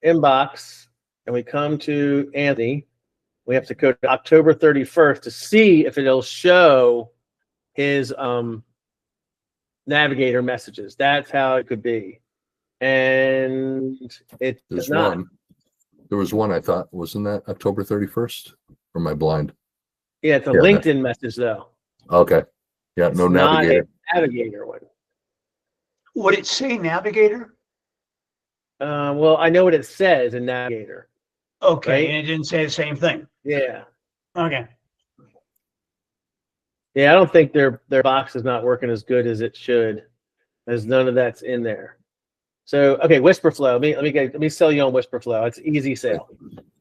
Speaker 1: inbox and we come to Anthony, we have to go to October 31st to see if it'll show his Navigator messages. That's how it could be. And it does not.
Speaker 6: There was one I thought, wasn't that October 31st? Or am I blind?
Speaker 1: Yeah, it's a LinkedIn message though.
Speaker 6: Okay. Yeah, no Navigator.
Speaker 1: Not a Navigator one.
Speaker 2: Would it say Navigator?
Speaker 1: Well, I know what it says in Navigator.
Speaker 2: Okay,
Speaker 1: Right?
Speaker 2: and it didn't say the same thing.
Speaker 1: Yeah.
Speaker 2: Okay.
Speaker 1: Yeah, I don't think their box is not working as good as it should, as none of that's in there. So okay, Whisperflow. Let me sell you on Whisperflow. It's easy sale,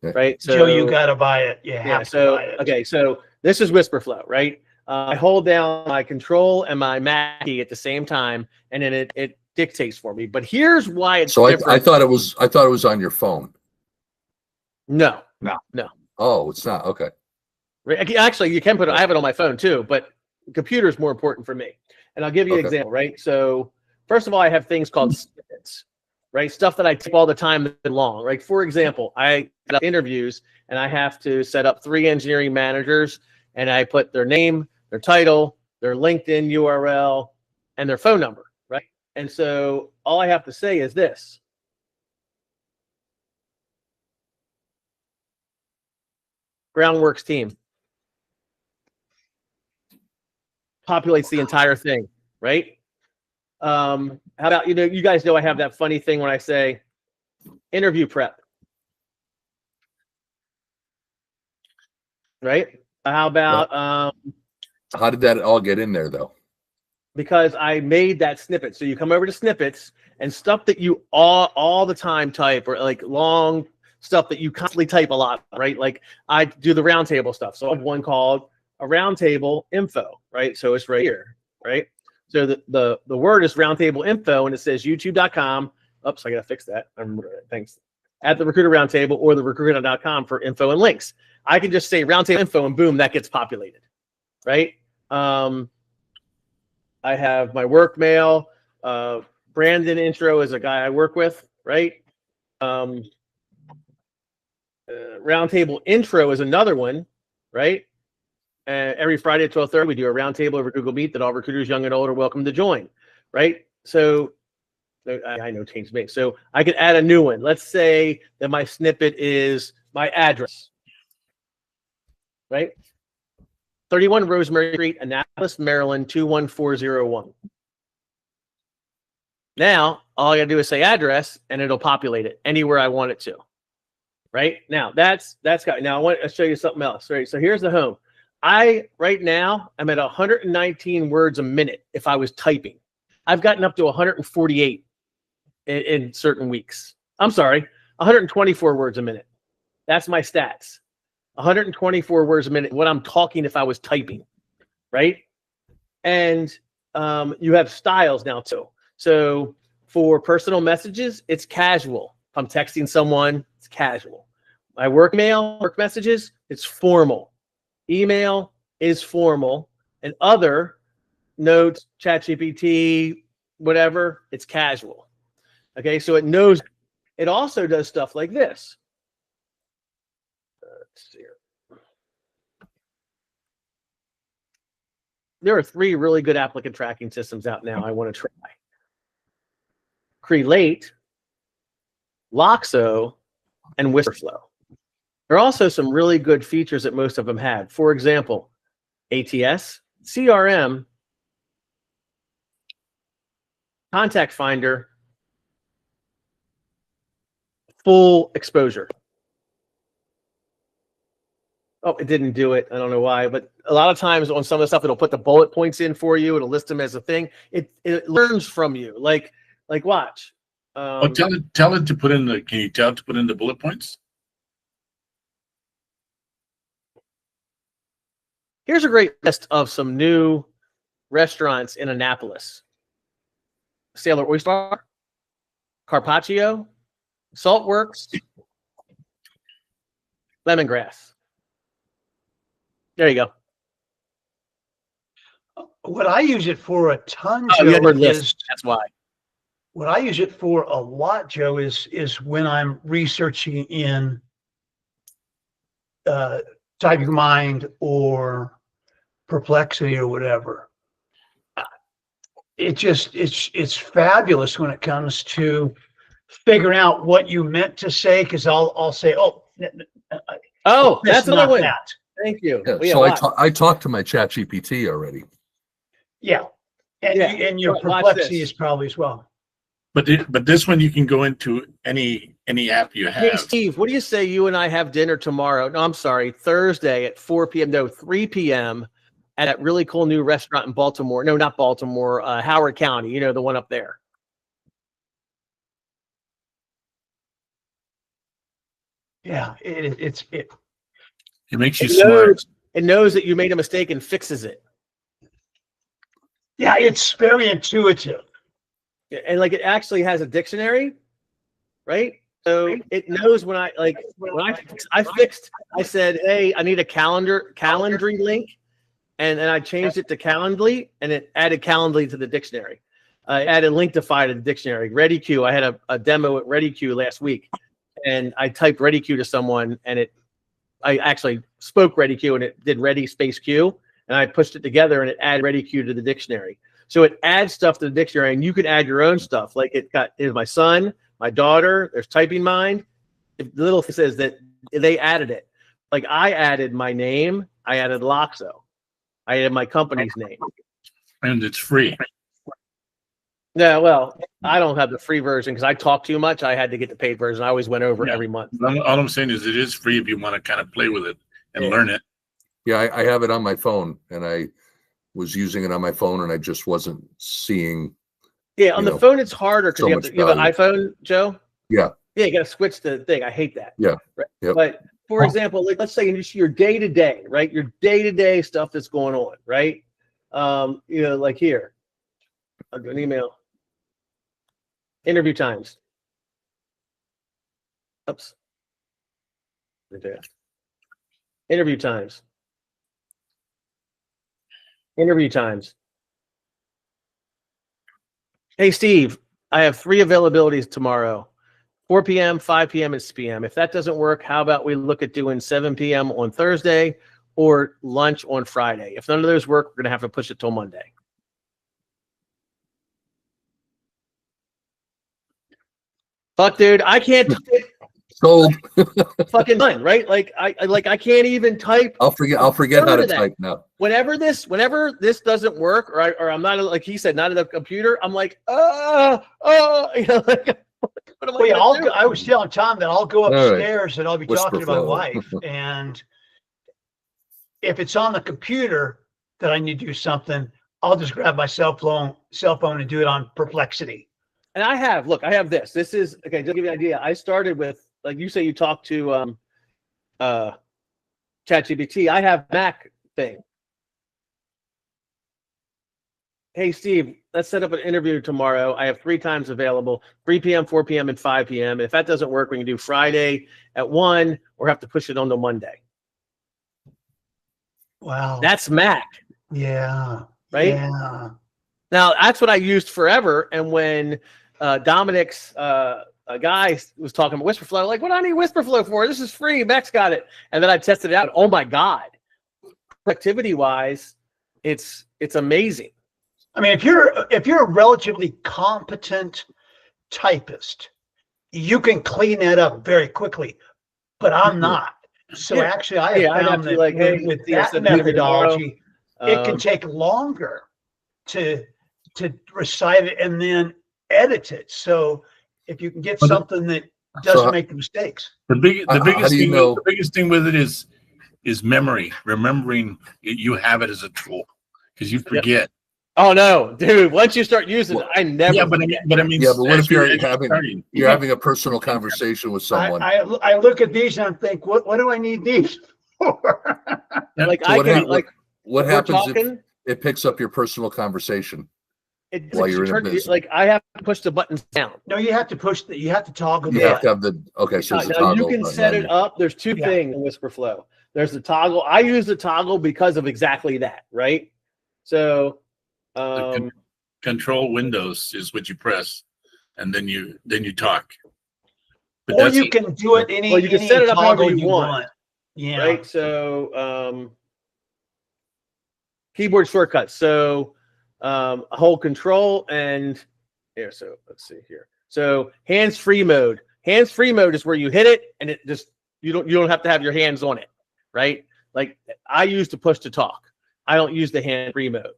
Speaker 1: right? So
Speaker 2: Joe, you got to buy it. You have to buy it.
Speaker 1: Okay, so this is Whisperflow, right? I hold down my control and my Mac key at the same time, and then it dictates for me. But here's why it's different.
Speaker 6: I thought it was on your phone.
Speaker 1: No.
Speaker 6: Oh, it's not. Okay.
Speaker 1: Actually, you can put it. I have it on my phone too, but computer is more important for me. And I'll give you an example, right? So first of all, I have things called snippets, right? Stuff that I type all the time that's long. Like for example, I set up interviews and I have to set up 3 engineering managers, and I put their name, their title, their LinkedIn URL, and their phone number, right? And so all I have to say is this. Groundworks team. Populates the entire thing, right? How about, you guys know I have that funny thing when I say interview prep. right? How about
Speaker 6: How did that all get in there though?
Speaker 1: because I made that snippet. So you come over to snippets and stuff that you all the time type, or like long stuff that you constantly type a lot, right? Like I do the roundtable stuff. So I have one called a roundtable info, right? So it's right here, right? So the word is roundtable info, and it says youtube.com. Oops, I gotta fix that. Thanks. At the recruiter roundtable or the recruiter.com for info and links. I can just say roundtable info and boom, that gets populated, right? I have my work mail. Brandon intro is a guy I work with, right? Roundtable intro is another one, right? Every Friday at 12:30, we do a roundtable over Google Meet that all recruiters, young and old, are welcome to join, right? So I know change me. So I could add a new one. Let's say that my snippet is my address, right? 31 Rosemary Street, Annapolis, Maryland, 21401. Now, all I got to do is say address, and it'll populate it anywhere I want it to. Right now, that's got. Now I want to show you something else. Right, so here's the home. Right now I'm at 119 words a minute. If I was typing, I've gotten up to 148 in certain weeks. I'm sorry, 124 words a minute. That's my stats. 124 words a minute. What I'm talking if I was typing, right? And you have styles now too. So for personal messages, it's casual. If I'm texting someone, it's casual. My work messages, it's formal. Email is formal. And other notes, ChatGPT, whatever, it's casual. Okay, so it knows. It also does stuff like this. Let's see here. There are 3 really good applicant tracking systems out now I want to try. Crelate, Loxo, and Whisperflow. There are also some really good features that most of them have. For example, ATS, CRM, Contact Finder, full exposure. Oh, it didn't do it. I don't know why, but a lot of times on some of the stuff, it'll put the bullet points in for you. It'll list them as a thing. It learns from you. Like watch.
Speaker 5: Tell it to put in the. Can you tell it to put in the bullet points?
Speaker 1: Here's a great list of some new restaurants in Annapolis: Sailor Oyster, Carpaccio, Saltworks, Lemongrass. There you go.
Speaker 2: What I use it for a ton,
Speaker 1: Oh,
Speaker 2: Joe,
Speaker 1: you have your
Speaker 2: is
Speaker 1: list. That's why.
Speaker 2: what I use it for a lot, Joe, is when I'm researching in Typing Mind or Perplexity or whatever. It's fabulous when it comes to figuring out what you meant to say, because I'll say,
Speaker 1: That's another one.
Speaker 2: That.
Speaker 1: Thank you.
Speaker 6: Yeah,
Speaker 1: We
Speaker 6: so
Speaker 1: have
Speaker 6: I talked to my ChatGPT already.
Speaker 2: Yeah, and
Speaker 1: Yeah.
Speaker 2: and your
Speaker 1: Watch
Speaker 2: Perplexity
Speaker 1: this.
Speaker 2: is probably as well.
Speaker 5: But this one you can go into any app you
Speaker 1: Hey,
Speaker 5: have.
Speaker 1: Steve, what do you say you and I have dinner tomorrow? No, I'm sorry, Thursday at 4 p.m. No, 3 p.m. at that really cool new restaurant in Baltimore. No, not Baltimore, Howard County. You know, the one up there.
Speaker 2: Yeah, it
Speaker 5: It makes you
Speaker 1: It
Speaker 5: smart.
Speaker 1: knows, it knows that you made a mistake and fixes it.
Speaker 2: yeah, it's very intuitive.
Speaker 1: And like it actually has a dictionary, right? So it knows when I said, hey, I need a Calendly link. And then I changed it to Calendly, and it added Calendly to the dictionary. I added Linktify to the dictionary. ReadyQ, I had a demo at ReadyQ last week, and I typed ReadyQ to someone, and I actually spoke ReadyQ, and it did Ready space Q, and I pushed it together, and it added ReadyQ to the dictionary. So it adds stuff to the dictionary, and you can add your own stuff. Like here's my son, my daughter, there's Typing Mind. The little thing says that they added it. Like I added my name, I added Loxo. I added my company's name.
Speaker 5: And it's free.
Speaker 1: Yeah, well, I don't have the free version because I talk too much. I had to get the paid version. I always went over
Speaker 5: Yeah.
Speaker 1: every month.
Speaker 5: All I'm saying is it is free if you want to kind of play with it and learn it.
Speaker 6: Yeah, I have it on my phone, and I was using it on my phone, and I just wasn't seeing.
Speaker 1: Yeah, on the phone it's harder because
Speaker 6: so
Speaker 1: you have
Speaker 6: much
Speaker 1: you have an
Speaker 6: value.
Speaker 1: iPhone, Joe.
Speaker 6: Yeah.
Speaker 1: Yeah, you got to switch the thing. I hate that.
Speaker 6: Yeah.
Speaker 1: Right?
Speaker 6: Yep.
Speaker 1: But for example, like let's say your day to day, right? Your day to day stuff that's going on, right? You know, like here, an email, interview times. Oops. Right there. Interview times. Interview times. Hey, Steve, I have 3 availabilities tomorrow, 4 p.m., 5 p.m., and 6 p.m. If that doesn't work, how about we look at doing 7 p.m. on Thursday or lunch on Friday? If none of those work, we're going to have to push it till Monday. Fuck, dude, I can't
Speaker 6: Sold.
Speaker 1: fucking done, right? Like I can't even type.
Speaker 6: I'll forget how to
Speaker 1: that.
Speaker 6: type now.
Speaker 1: Whenever this doesn't work, or I'm not, like he said, not at the computer, I'm like, you know, like, what am I gonna do?
Speaker 2: I was telling Tom that I'll go
Speaker 6: All right.
Speaker 2: upstairs and I'll be
Speaker 6: Whisper
Speaker 2: talking to my
Speaker 6: flow.
Speaker 2: wife, and if it's on the computer that I need to do something, I'll just grab my cell phone and do it on Perplexity.
Speaker 1: And I have this. This is okay. Just to give you an idea, I started with, like you say, you talk to ChatGPT. I have Mac thing. Hey, Steve, let's set up an interview tomorrow. I have 3 times available, 3 p.m., 4 p.m., and 5 p.m. If that doesn't work, we can do Friday at 1 or have to push it on to Monday.
Speaker 2: Wow.
Speaker 1: That's Mac.
Speaker 2: Yeah.
Speaker 1: Right?
Speaker 2: Yeah.
Speaker 1: Now, that's what I used forever. And when Dominic's a guy was talking about Whisperflow, like, what do I need Whisperflow for? This is free. Mac's got it. And then I tested it out. Oh, my God. Productivity-wise, it's amazing.
Speaker 2: I mean, if you're a relatively competent typist, you can clean that up very quickly. But I'm not. So
Speaker 1: Yeah.
Speaker 2: actually, I have found that
Speaker 1: like, hey,
Speaker 2: with
Speaker 1: yeah,
Speaker 2: that
Speaker 1: send it
Speaker 2: methodology, it can take longer to recite it and then edit it. So if you can get something that doesn't make the mistakes.
Speaker 5: The biggest thing,
Speaker 6: know?
Speaker 5: the biggest thing with it is memory, remembering you have it as a tool, because you forget.
Speaker 1: Yep. Oh no, dude! Once you start using it, I never.
Speaker 5: Yeah, but I mean,
Speaker 6: yeah, but what if you're
Speaker 5: starting?
Speaker 6: having a personal conversation with someone?
Speaker 2: I look at these and I think, what do I need these for?
Speaker 1: Like
Speaker 6: So what happens
Speaker 1: talking,
Speaker 6: if it picks up your personal conversation?
Speaker 1: While you're in a business. Like I have to push the buttons down.
Speaker 2: No, you have to toggle.
Speaker 6: You have to have the So it's a toggle.
Speaker 1: You can set it up. There's 2 things in Whisperflow. There's the toggle. I use the toggle because of exactly that, right? So
Speaker 5: Control Windows is what you press, and then you talk. But
Speaker 2: or you can do it
Speaker 1: you can set it up however you want.
Speaker 2: Yeah.
Speaker 1: Right. So keyboard shortcuts. So hold control and here. So let's see here. So hands-free mode. Hands-free mode is where you hit it and it just you don't have to have your hands on it, right? Like I use to push to talk. I don't use the hand-free mode.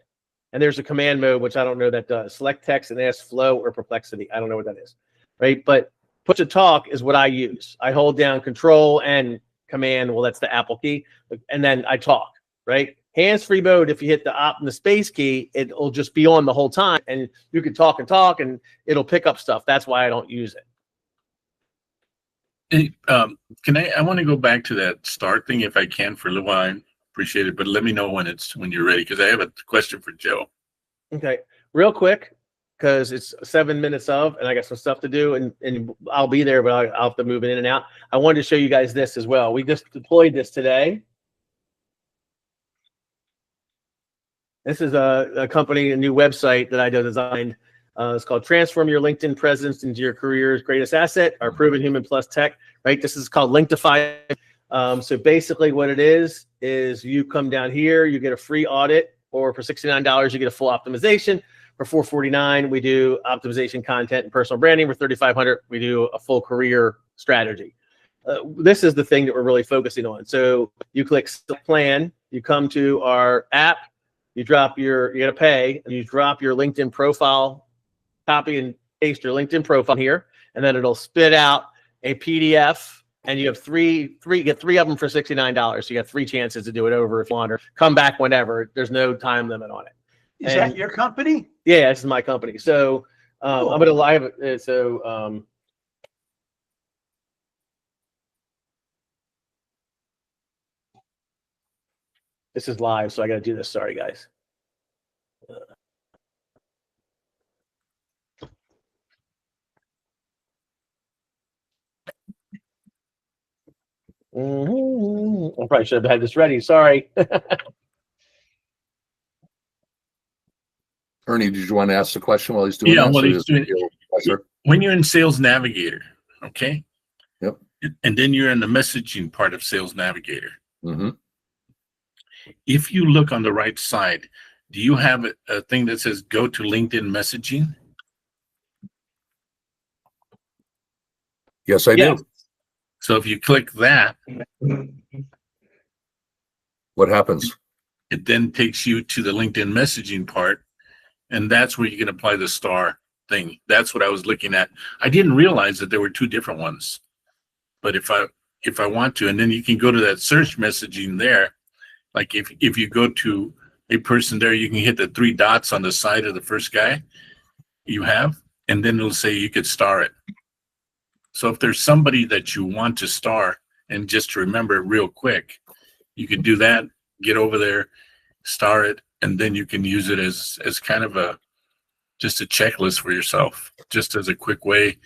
Speaker 1: And there's a command mode, which I don't know that does. Select text and ask flow or perplexity. I don't know what that is, right? But push to talk is what I use. I hold down control and command. Well, that's the Apple key. And then I talk, right? Hands-free mode, if you hit the Op and the space key, it'll just be on the whole time. And you can talk and it'll pick up stuff. That's why I don't use it.
Speaker 5: Hey, I want to go back to that start thing if I can for a little while. I appreciate it, but let me know when you're ready, because I have a question for Joe.
Speaker 1: Okay, real quick, because it's 7 minutes and I got some stuff to do, and I'll be there, but I'll have to move it in and out. I wanted to show you guys this as well. We just deployed this today. This is a company, a new website that I designed. It's called Transform Your LinkedIn Presence into Your Career's Greatest Asset, our Proven Human Plus Tech, right? This is called Linktify. So basically what it is you come down here, you get a free audit, or for $69, you get a full optimization. For $449, we do optimization, content, and personal branding. For $3,500, we do a full career strategy. This is the thing that we're really focusing on. So you click plan, you come to our app, you got to pay, and you drop your LinkedIn profile, copy and paste your LinkedIn profile here, and then it'll spit out a PDF and you have you get three of them for $69. So you got 3 chances to do it over if you want, or come back whenever. There's no time limit on it.
Speaker 2: Is that your company?
Speaker 1: Yeah, this is my company. So
Speaker 2: Cool.
Speaker 1: I'm gonna live. This is live, so I got to do this. Sorry, guys. I probably should have had this ready. Sorry.
Speaker 6: Ernie, did you want to ask the question while he's doing
Speaker 5: Yeah,
Speaker 6: that?
Speaker 5: well,
Speaker 6: So
Speaker 5: he's doing
Speaker 6: pressure?
Speaker 5: when you're in Sales Navigator, okay?
Speaker 6: Yep.
Speaker 5: And then you're in the messaging part of Sales Navigator.
Speaker 6: Mm-hmm.
Speaker 5: If you look on the right side, do you have a thing that says go to LinkedIn messaging?
Speaker 6: Yes, I
Speaker 1: Yes.
Speaker 6: do.
Speaker 5: So if you click that,
Speaker 6: What happens?
Speaker 5: it then takes you to the LinkedIn messaging part, and that's where you can apply the star thing. That's what I was looking at. I didn't realize that there were 2 different ones. But if I want to, and then you can go to that search messaging there. Like if you go to a person there, you can hit the 3 dots on the side of the first guy you have, and then it'll say you could star it. So if there's somebody that you want to star and just to remember it real quick, you could do that, get over there, star it, and then you can use it as kind of just a checklist for yourself, just as a quick way.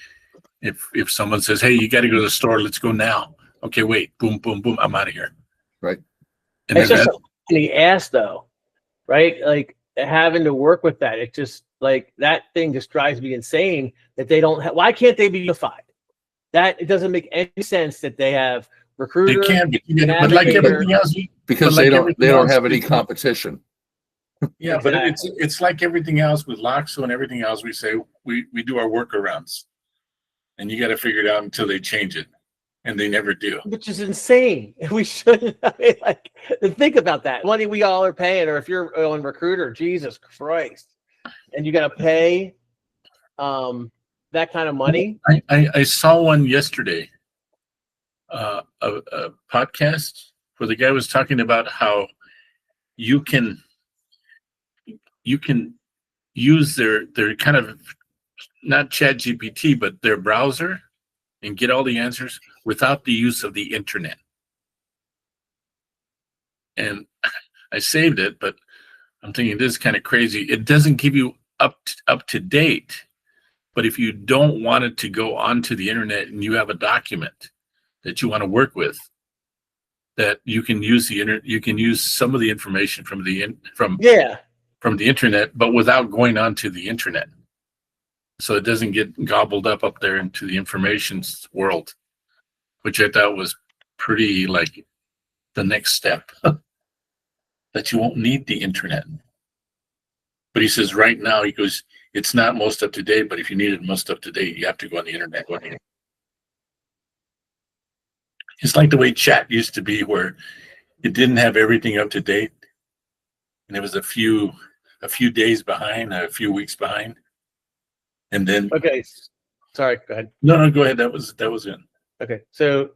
Speaker 5: If someone says, hey, you got to go to the store, let's go now. Okay, wait, boom, boom, boom, I'm out of here.
Speaker 6: Right.
Speaker 1: It's
Speaker 5: And then
Speaker 1: just
Speaker 5: that,
Speaker 1: a pain in the ass, though, right? Like having to work with that. It just like that thing just drives me insane that they don't have. Why can't they be unified? That it doesn't make any sense that they have
Speaker 5: they
Speaker 1: recruiter.
Speaker 5: can be, but like
Speaker 1: navigator.
Speaker 5: everything else,
Speaker 6: Because
Speaker 5: But like
Speaker 6: they
Speaker 5: everything
Speaker 6: don't
Speaker 5: else,
Speaker 6: have any
Speaker 5: it's-
Speaker 6: competition.
Speaker 5: yeah, but
Speaker 1: Exactly.
Speaker 5: it's like everything else with Loxo and everything else. We say we do our workarounds, and you got to figure it out until they change it, and they never do.
Speaker 1: Which is insane. We shouldn't. I mean, like, think about that. Money we all are paying, or if you're on recruiter, Jesus Christ, and you got to pay that kind of money.
Speaker 5: I saw one yesterday, a podcast where the guy was talking about how you can use their kind of not Chat GPT, but their browser and get all the answers without the use of the internet. And I saved it, but I'm thinking this is kind of crazy. It doesn't give you up to date, but if you don't want it to go onto the internet and you have a document that you want to work with, that you can use you can use some of the information from the internet, but without going onto the internet. So it doesn't get gobbled up there into the information world, which I thought was pretty like the next step that you won't need the internet. But he says right now, he goes, it's not most up to date, but if you need it most up to date, you have to go on the internet. It's like the way chat used to be, where it didn't have everything up to date, and it was a few days behind, a few weeks behind, and then
Speaker 1: Okay, sorry. Go ahead.
Speaker 5: no, go ahead. That was it.
Speaker 1: Okay, so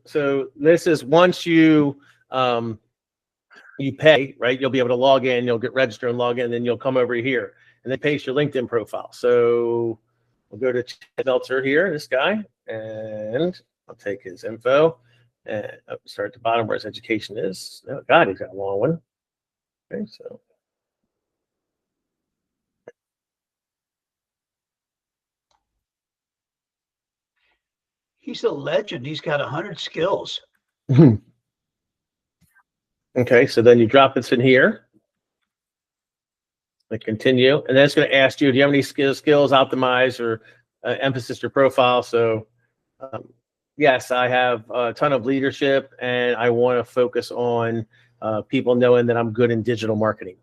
Speaker 1: this is once you you pay, right? You'll be able to log in, you'll get registered and log in, and then you'll come over here and then paste your LinkedIn profile. So we'll go to Headhunter here, this guy, and I'll take his info and start at the bottom where his education is. Oh God, he's got a long one. Okay, so
Speaker 2: He's a legend. He's got 100 skills.
Speaker 1: okay, so then you drop this in here. Like continue, and then it's going to ask you, do you have any skills, optimize, or emphasis your profile? So yes, I have a ton of leadership, and I want to focus on people knowing that I'm good in digital marketing.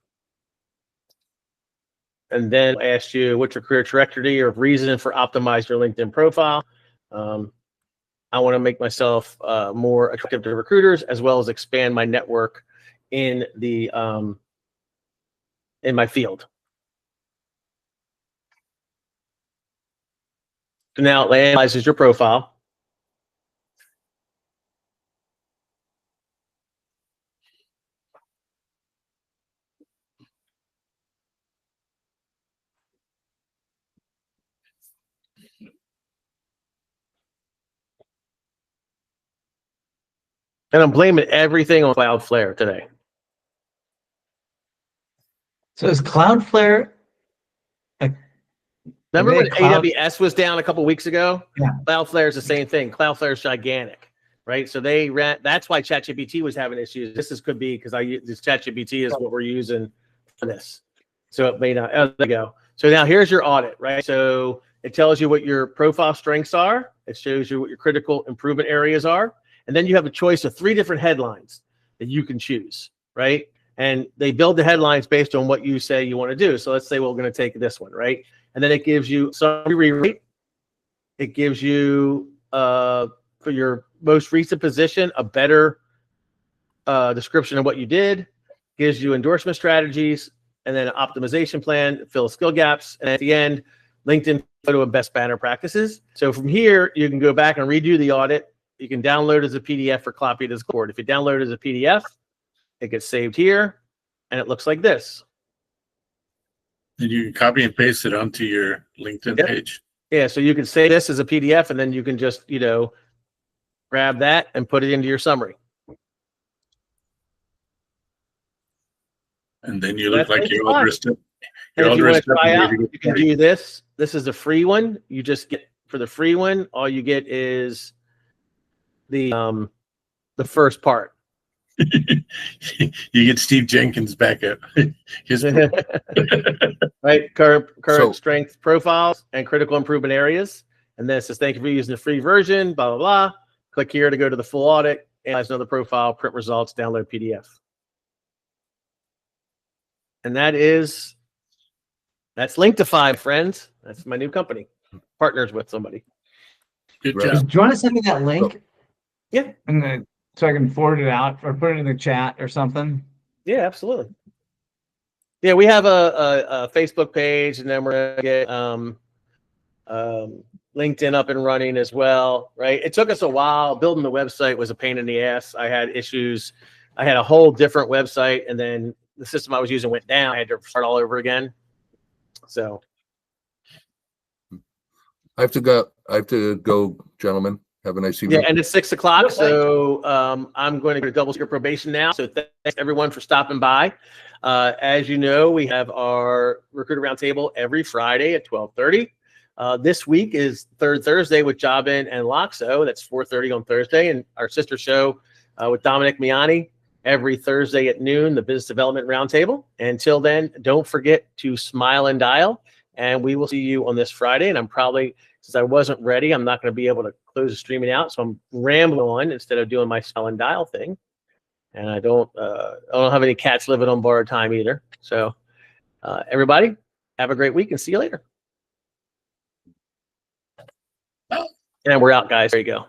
Speaker 1: And then I'll ask you, what's your career trajectory or reason for optimize your LinkedIn profile? I want to make myself more attractive to recruiters, as well as expand my network in the in my field. So now it analyzes your profile. And I'm blaming everything on Cloudflare today.
Speaker 4: So is Cloudflare?
Speaker 1: Remember
Speaker 4: they
Speaker 1: when
Speaker 4: cloud-
Speaker 1: AWS was down a couple weeks ago?
Speaker 4: Yeah.
Speaker 1: Cloudflare is the same thing. Cloudflare is gigantic, right? So they ran. That's why ChatGPT was having issues. Could be because this ChatGPT is what we're using for this. So it may not. Oh, there you go. So now here's your audit, right? So it tells you what your profile strengths are. It shows you what your critical improvement areas are, and then you have a choice of 3 different headlines that you can choose, right? And they build the headlines based on what you say you want to do. So let's say we're going to take this one, right? And then it gives you summary rewrite. It gives you for your most recent position a better description of what you did. Gives you endorsement strategies, and then an optimization plan, fill skill gaps, and at the end, LinkedIn photo and best banner practices. So from here, you can go back and redo the audit. You can download as a PDF or copy it as Cord. If you download it as a PDF, it gets saved here, and it looks like this.
Speaker 5: And you can copy and paste it onto your LinkedIn page.
Speaker 1: Yeah, so you can save this as a PDF, and then you can just, grab that and put it into your summary.
Speaker 5: And then you look like you're all
Speaker 1: fine.
Speaker 5: dressed up.
Speaker 1: And
Speaker 5: You're
Speaker 1: if
Speaker 5: all
Speaker 1: you want
Speaker 5: dressed
Speaker 1: to
Speaker 5: up
Speaker 1: try
Speaker 5: and
Speaker 1: out,
Speaker 5: ready to go
Speaker 1: you can
Speaker 5: party.
Speaker 1: do this. This is a free one. You just get, for the free one, all you get is the first part.
Speaker 5: You get Steve Jenkins back at his
Speaker 1: Right, current
Speaker 6: So-
Speaker 1: strength profiles and critical improvement areas. And then it says, thank you for using the free version, blah, blah, blah. Click here to go to the full audit, analyze another profile, print results, download PDF. And that's Linktify, friends. That's my new company. Partners with somebody.
Speaker 5: good
Speaker 6: Right.
Speaker 5: job.
Speaker 4: Do you want to send me that link?
Speaker 1: Yeah.
Speaker 4: So I can forward it out or put it in the chat or something.
Speaker 1: Yeah, absolutely. Yeah, we have a Facebook page, and then we're gonna get LinkedIn up and running as well, right? It took us a while. Building the website was a pain in the ass. I had issues. I had a whole different website, and then the system I was using went down. I had to start all over again. So
Speaker 6: I have to go, gentlemen. Have a nice evening.
Speaker 1: yeah, and it's 6 o'clock. So I'm going to go to double your probation now. So thanks everyone for stopping by. As you know, we have our recruiter roundtable every Friday at 12:30. This week is third Thursday with Jobin and Loxo. That's 4:30 on Thursday, and our sister show with Dominic Miani every Thursday at noon, the Business Development Roundtable. Until then, don't forget to smile and dial, and we will see you on this Friday. And I'm probably, since I wasn't ready, I'm not going to be able to close the streaming out, so I'm rambling on instead of doing my smile and dial thing. And I don't have any cats living on borrowed time either. So everybody, have a great week and see you later. And we're out, guys. There you go.